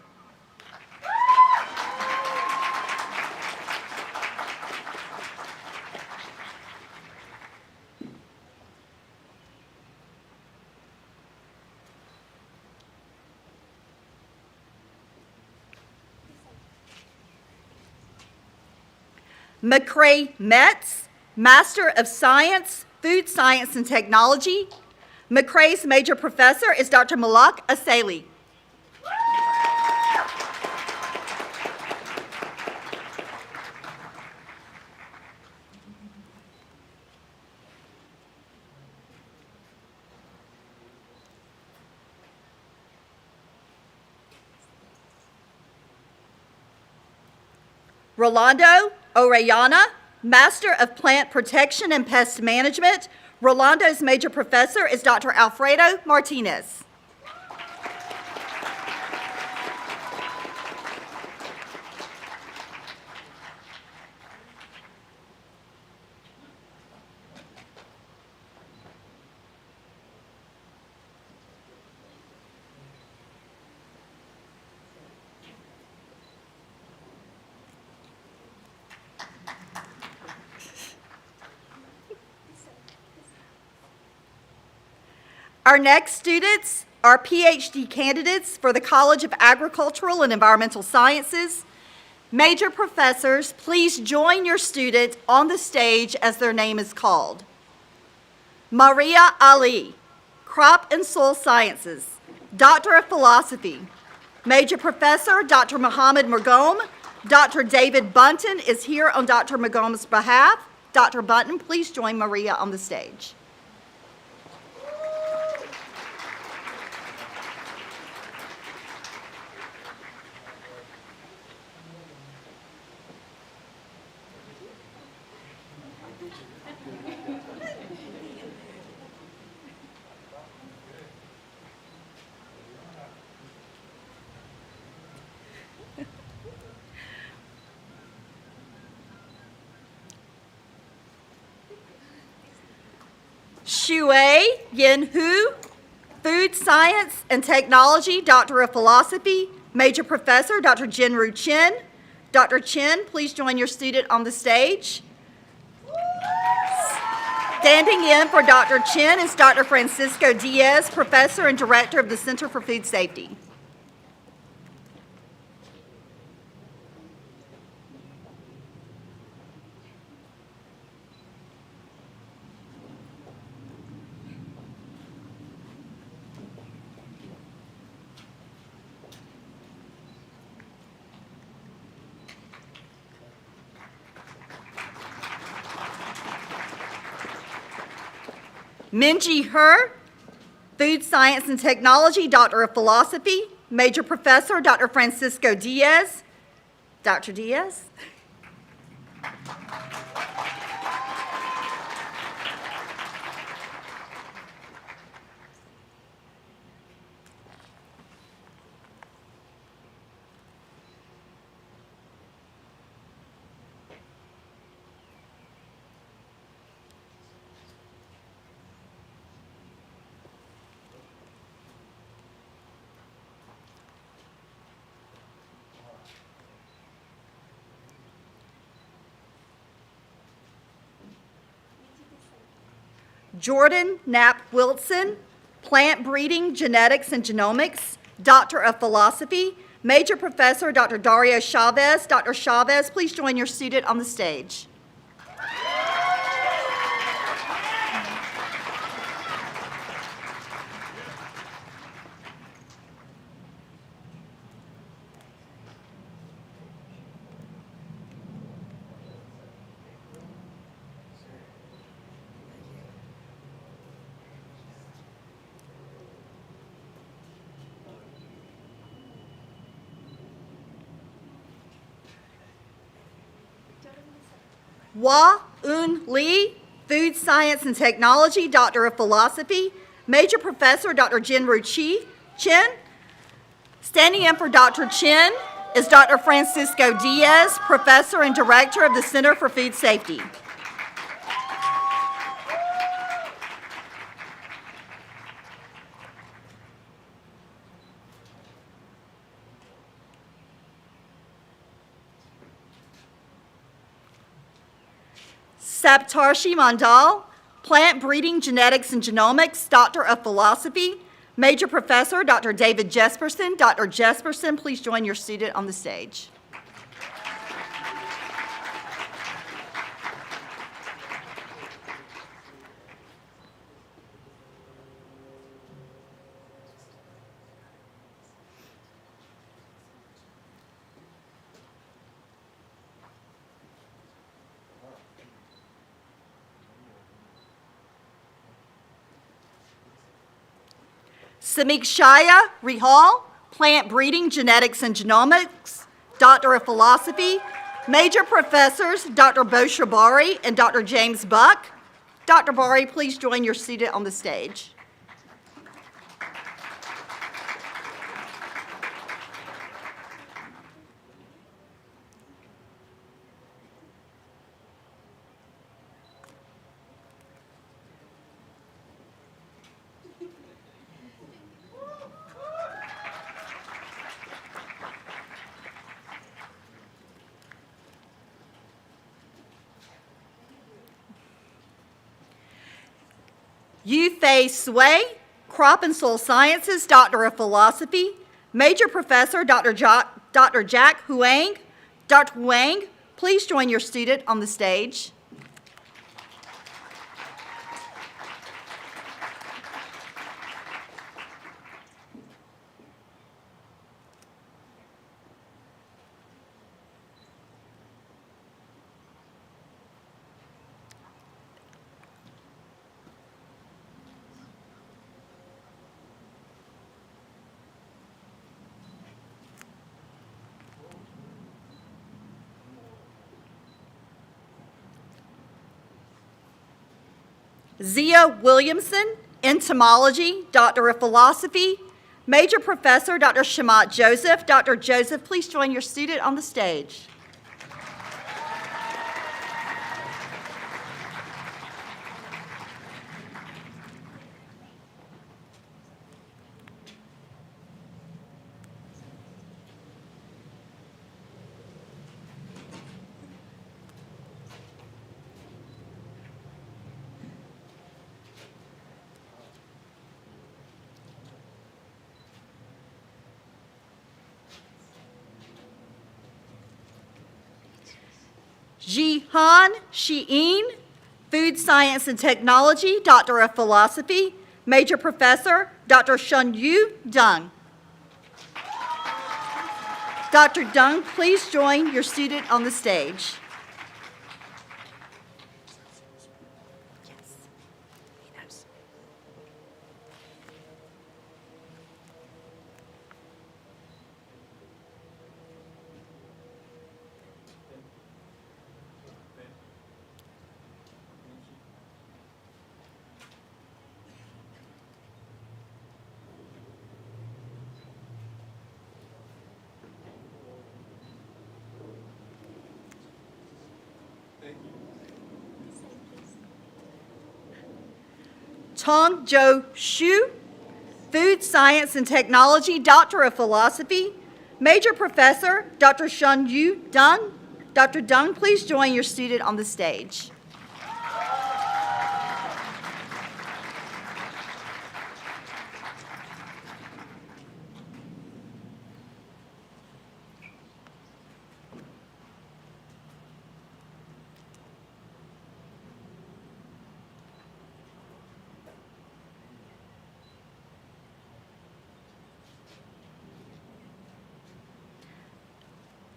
McCrae Metz, Master of Science, Food Science and Technology. McCrae's major professor is Dr. Malak Asali. Rolando Orellana, Master of Plant Protection and Pest Management. Rolando's major professor is Dr. Alfredo Martinez. Our next students are PhD candidates for the College of Agricultural and Environmental Sciences. Major professors, please join your student on the stage as their name is called. Maria Ali, Crop and Soil Sciences, Doctor of Philosophy. Major Professor, Dr. Muhammad Mergom. Dr. David Bunton is here on Dr. Mergom's behalf. Dr. Bunton, please join Maria on the stage. Shui Yin Hu, Food Science and Technology, Doctor of Philosophy, Major Professor, Dr. Jinru Chen. Dr. Chen, please join your student on the stage. Standing in for Dr. Chen is Dr. Francisco Diaz, Professor and Director of the Center for Food Safety. Minji He, Food Science and Technology, Doctor of Philosophy. Major Professor Dr. Francisco Diaz. Dr. Diaz. Jordan Knapp Wilson, Plant Breeding, Genetics, and Genomics, Doctor of Philosophy, Major Professor Dr. Dario Chavez. Dr. Chavez, please join your student on the stage. Hua Un Lee, Food Science and Technology, Doctor of Philosophy, Major Professor Dr. Jinru Chen. Standing in for Dr. Chen is Dr. Francisco Diaz, Professor and Director of the Center for Food Safety. Saptarshi Mandal, Plant Breeding, Genetics, and Genomics, Doctor of Philosophy, Major Professor Dr. David Jesperson. Dr. Jesperson, please join your student on the stage. Samikshaya Rihal, Plant Breeding, Genetics, and Genomics, Doctor of Philosophy, Major Professors Dr. Bosher Bari and Dr. James Buck. Dr. Bari, please join your student on the stage. Yufei Sui, Crop and Soil Sciences, Doctor of Philosophy, Major Professor Dr. Jack Huang. Dr. Huang, please join your student on the stage. Zia Williamson, Entomology, Doctor of Philosophy, Major Professor Dr. Shamat Joseph. Dr. Joseph, please join your student on the stage. Jihan Shi'in, Food Science and Technology, Doctor of Philosophy, Major Professor Dr. Shunyu Deng. Dr. Deng, please join your student on the stage. Tong Jo Shu, Food Science and Technology, Doctor of Philosophy. Major Professor, Dr. Shun Yu Dun. Dr. Dun, please join your student on the stage.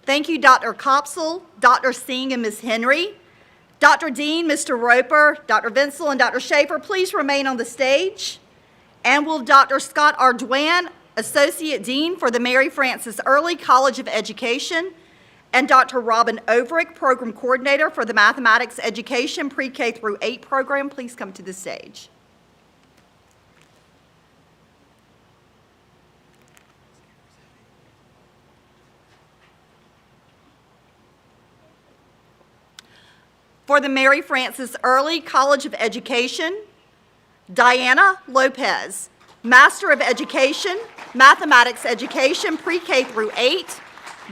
Thank you, Dr. Kopsel, Dr. Singh, and Ms. Henry. Dr. Dean, Mr. Roper, Dr. Vinsel, and Dr. Schaefer, please remain on the stage. And will Dr. Scott Ardwan, Associate Dean for the Mary Frances Early College of Education, and Dr. Robin Overick, Program Coordinator for the Mathematics Education Pre-K through 8 program, please come to the stage. For the Mary Frances Early College of Education, Diana Lopez, Master of Education, Mathematics Education, Pre-K through 8.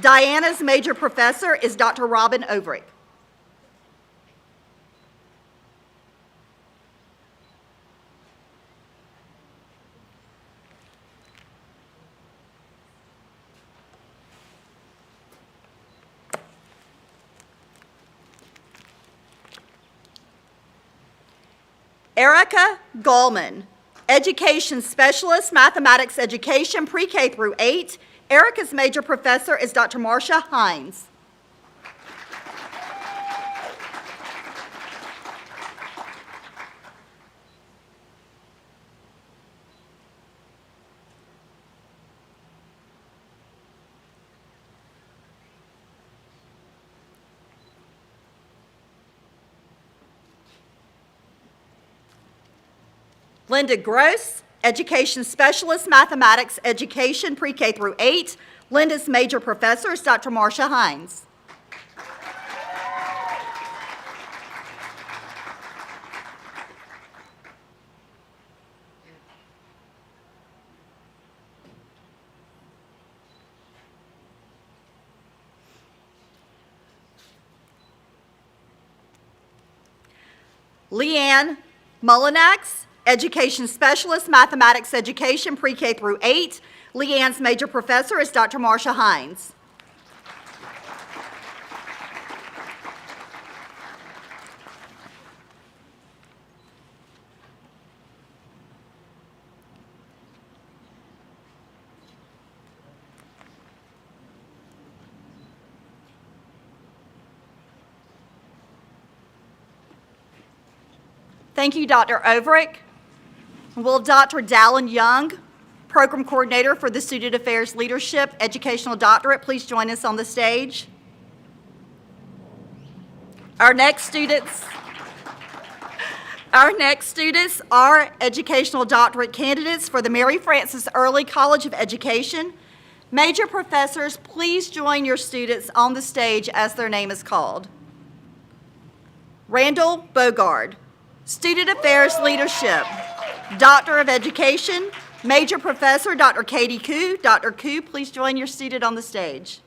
Diana's major professor is Dr. Robin Overick. Erica Gallman, Education Specialist, Mathematics Education, Pre-K through 8. Erica's major professor is Dr. Marcia Hines. Linda Gross, Education Specialist, Mathematics Education, Pre-K through 8. Linda's major professor is Dr. Marcia Hines. Leanne Mullinax, Education Specialist, Mathematics Education, Pre-K through 8. Leanne's major professor is Dr. Marcia Hines. Thank you, Dr. Overick. Will Dr. Dallin Young, Program Coordinator for the Student Affairs Leadership Educational Doctorate, please join us on the stage? Our next students are Educational Doctorate candidates for the Mary Frances Early College of Education. Major professors, please join your students on the stage as their name is called. Randall Bogard, Student Affairs Leadership, Doctor of Education, Major Professor Dr. Katie Koo. Dr. Koo, please join your student on the stage.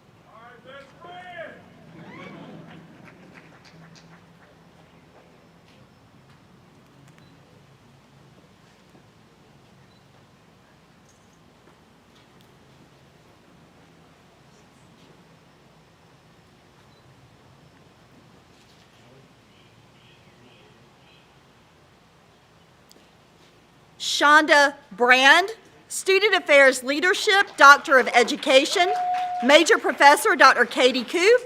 Shonda Brand, Student Affairs Leadership, Doctor of Education, Major Professor Dr. Katie Koo.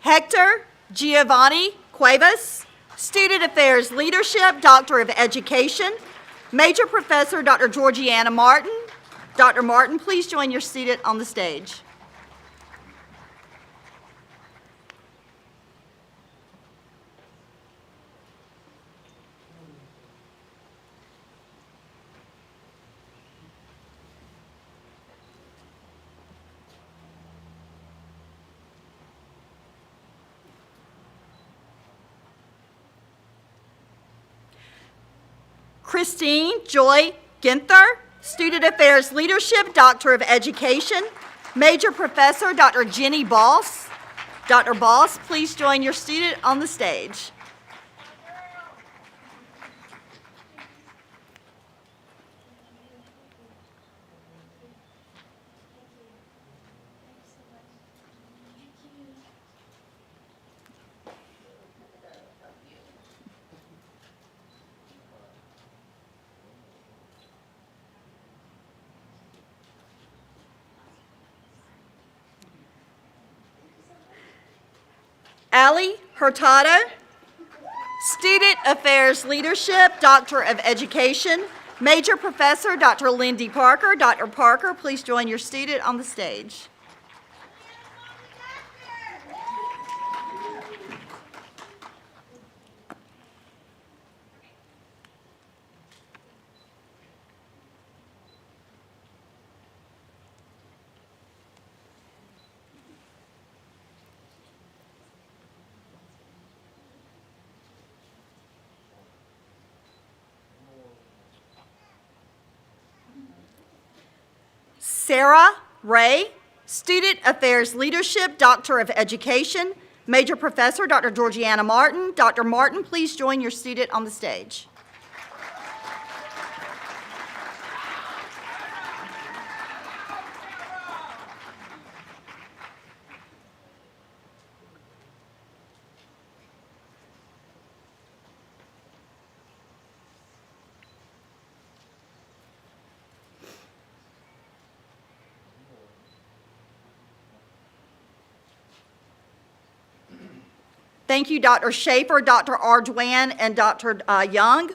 Hector Giovanni Cuevas, Student Affairs Leadership, Doctor of Education, Major Professor Dr. Georgiana Martin. Dr. Martin, please join your student on the stage. Christine Joy Ginther, Student Affairs Leadership, Doctor of Education, Major Professor Dr. Jenny Boss. Dr. Boss, please join your student on the stage. Ali Hurtado, Student Affairs Leadership, Doctor of Education, Major Professor Dr. Lindy Parker. Dr. Parker, please join your student on the stage. Sarah Ray, Student Affairs Leadership, Doctor of Education, Major Professor Dr. Georgiana Martin. Dr. Martin, please join your student on the stage. Thank you, Dr. Schaefer, Dr. Ardoin, and Dr. Young.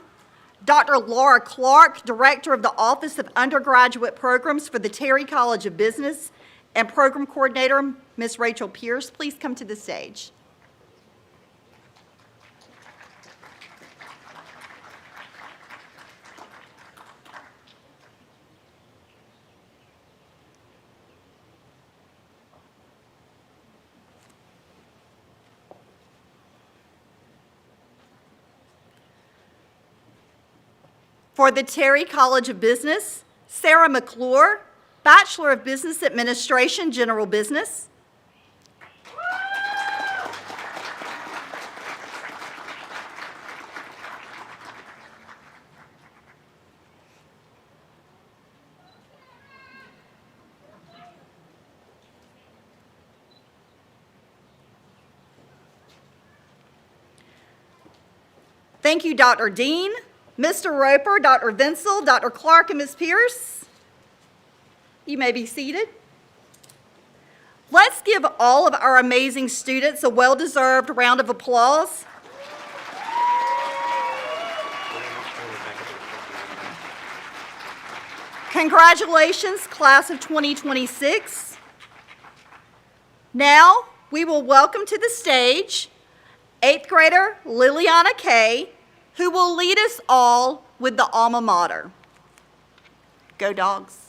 Dr. Laura Clark, Director of the Office of Undergraduate Programs for the Terry College of Business, and Program Coordinator, Ms. Rachel Pierce, please come to the stage. For the Terry College of Business, Sarah McClure, Bachelor of Business Administration, General Business. Thank you, Dr. Dean, Mr. Roper, Dr. Vinsel, Dr. Clark, and Ms. Pierce. You may be seated. Let's give all of our amazing students a well-deserved round of applause. Congratulations, class of 2026. Now, we will welcome to the stage 8th grader Liliana Kay, who will lead us all with the alma mater. Go Dogs.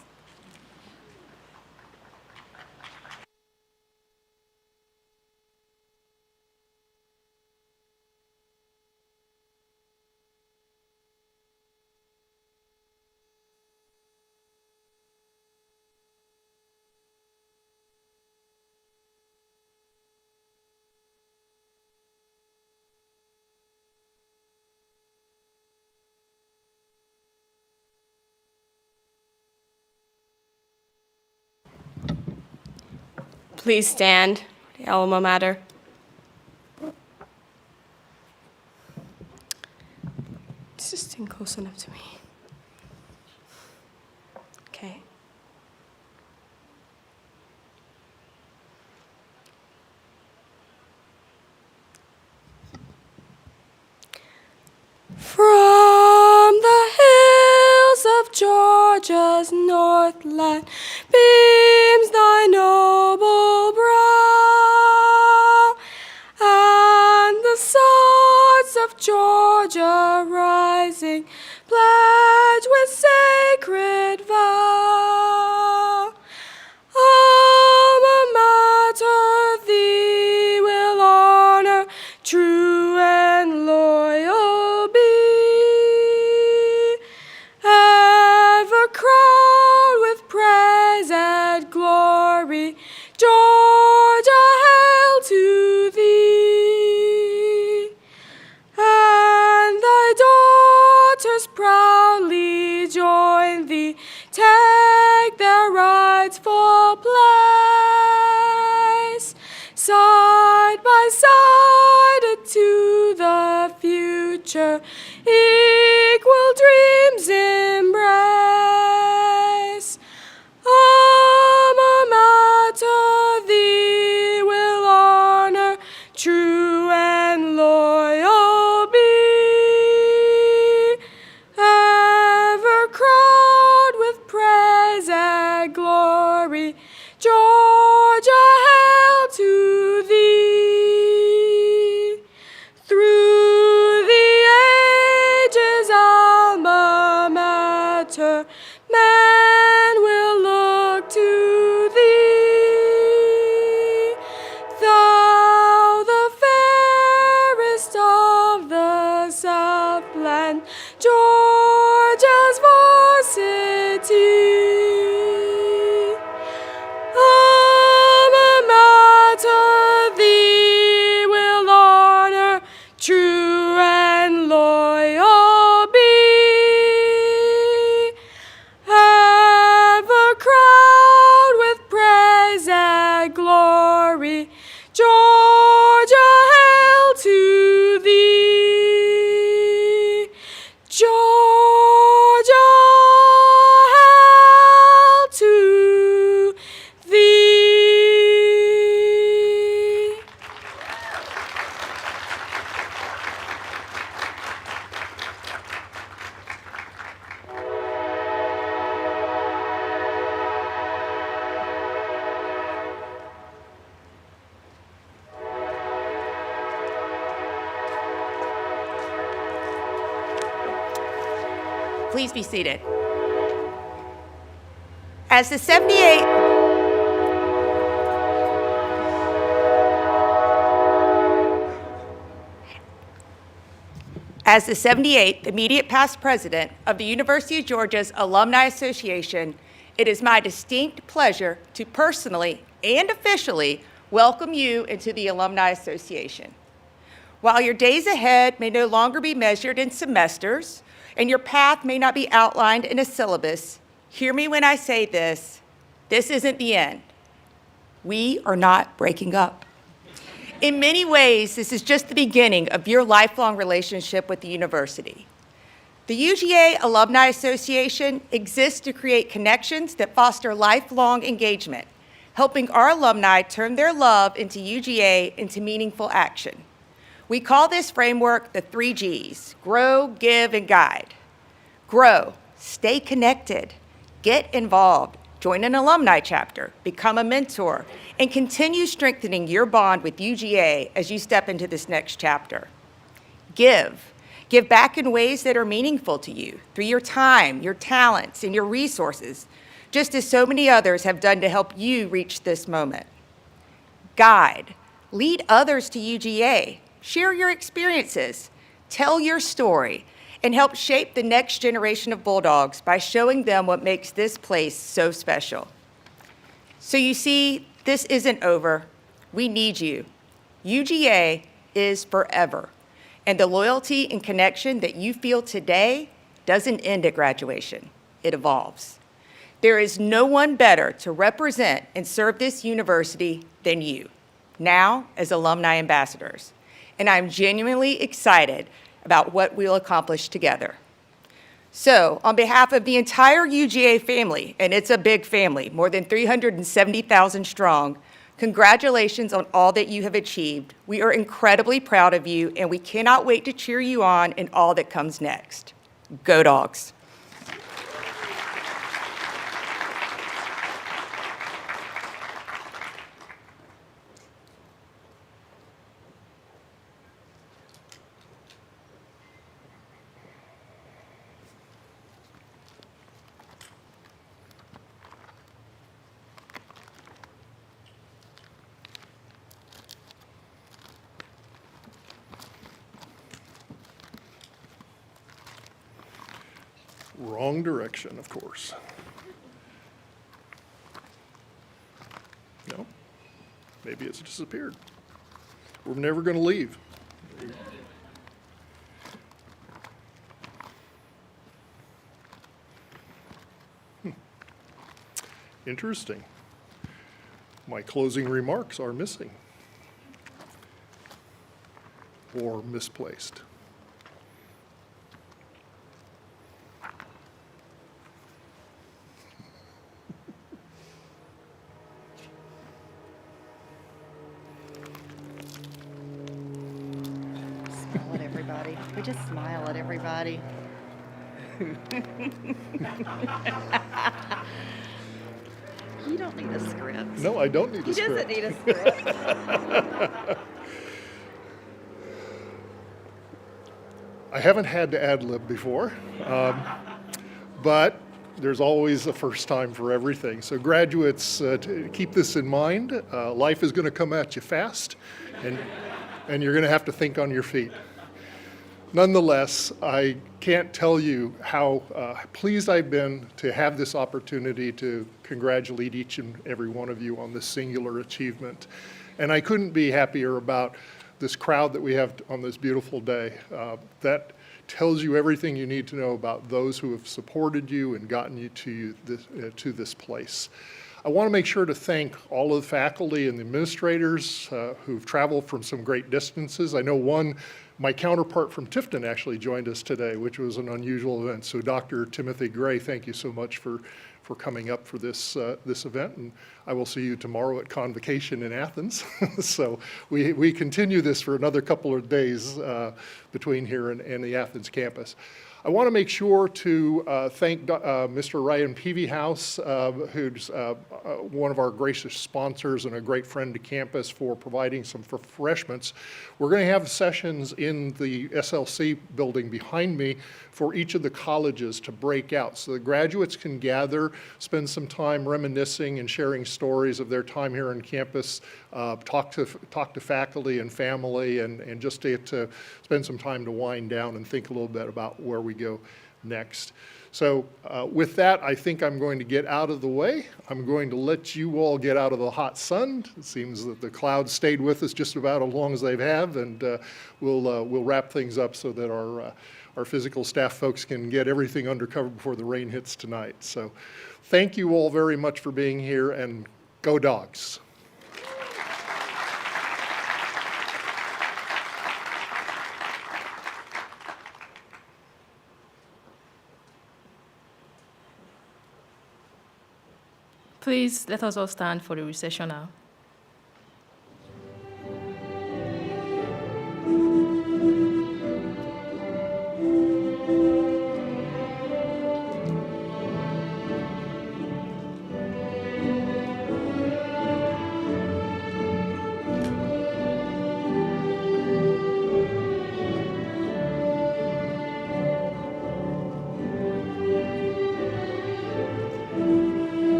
Please stand, the alma mater. Just stand close enough to me. Okay. future, equal dreams embrace. Alma mater thee will honor, true and loyal be. Ever crowned with praise and glory, Georgia, hail to thee. Through the ages, alma mater, man will look to thee. Thou, the fairest of the Southland, Georgia's varsity. Alma mater thee will honor, true and loyal be. Ever crowned with praise and glory, Georgia, hail to thee. Georgia, hail to thee. Please be seated. As the 78th As the 78th immediate past president of the University of Georgia's Alumni Association, it is my distinct pleasure to personally and officially welcome you into the Alumni Association. While your days ahead may no longer be measured in semesters and your path may not be outlined in a syllabus, hear me when I say this: this isn't the end. We are not breaking up. In many ways, this is just the beginning of your lifelong relationship with the university. The UGA Alumni Association exists to create connections that foster lifelong engagement, helping our alumni turn their love into UGA into meaningful action. We call this framework the 3 Gs: grow, give, and guide. Grow, stay connected, get involved, join an alumni chapter, become a mentor, and continue strengthening your bond with UGA as you step into this next chapter. Give. Give back in ways that are meaningful to you through your time, your talents, and your resources, just as so many others have done to help you reach this moment. Guide. Lead others to UGA. Share your experiences. Tell your story, and help shape the next generation of Bulldogs by showing them what makes this place so special. So you see, this isn't over. We need you. UGA is forever, and the loyalty and connection that you feel today doesn't end at graduation. It evolves. There is no one better to represent and serve this university than you, now as alumni ambassadors. And I'm genuinely excited about what we'll accomplish together. So, on behalf of the entire UGA family, and it's a big family, more than 370,000 strong, congratulations on all that you have achieved. We are incredibly proud of you, and we cannot wait to cheer you on in all that comes next. Go Dogs. Wrong direction, of course. No, maybe it's disappeared. We're never going to leave. Interesting. My closing remarks are missing or misplaced. Smile at everybody. We just smile at everybody. You don't need a script. No, I don't need a He script. doesn't need a script. I haven't had to ad-lib before, but there's always a first time for everything. So graduates, keep this in mind. Life is going to come at you fast, and you're going to have to think on your feet. Nonetheless, I can't tell you how pleased I've been to have this opportunity to congratulate each and every one of you on this singular achievement. And I couldn't be happier about this crowd that we have on this beautiful day. That tells you everything you need to know about those who have supported you and gotten you to this place. I want to make sure to thank all of the faculty and the administrators who've traveled from some great distances. I know my counterpart from Tifton actually joined us today, which was an unusual event. So Dr. Timothy Gray, thank you so much for coming up for this event. And I will see you tomorrow at Convocation in Athens. So we continue this for another couple of days between here and the Athens campus. I want to make sure to thank Mr. Ryan Peavyhouse, who's one of our gracious sponsors and a great friend to campus, for providing some refreshments. We're going to have sessions in the SLC building behind me for each of the colleges to break out, so the graduates can gather, spend some time reminiscing and sharing stories of their time here on campus, talk to faculty and family, and just to spend some time to wind down and think a little bit about where we go next. So with that, I think I'm going to get out of the way. I'm going to let you all get out of the hot sun. It seems that the clouds stayed with us just about as long as they have, and we'll wrap things up so that our physical staff folks can get everything under cover before the rain hits tonight. So thank you all very much for being here, and go Dogs. Please let us all stand for the recession now.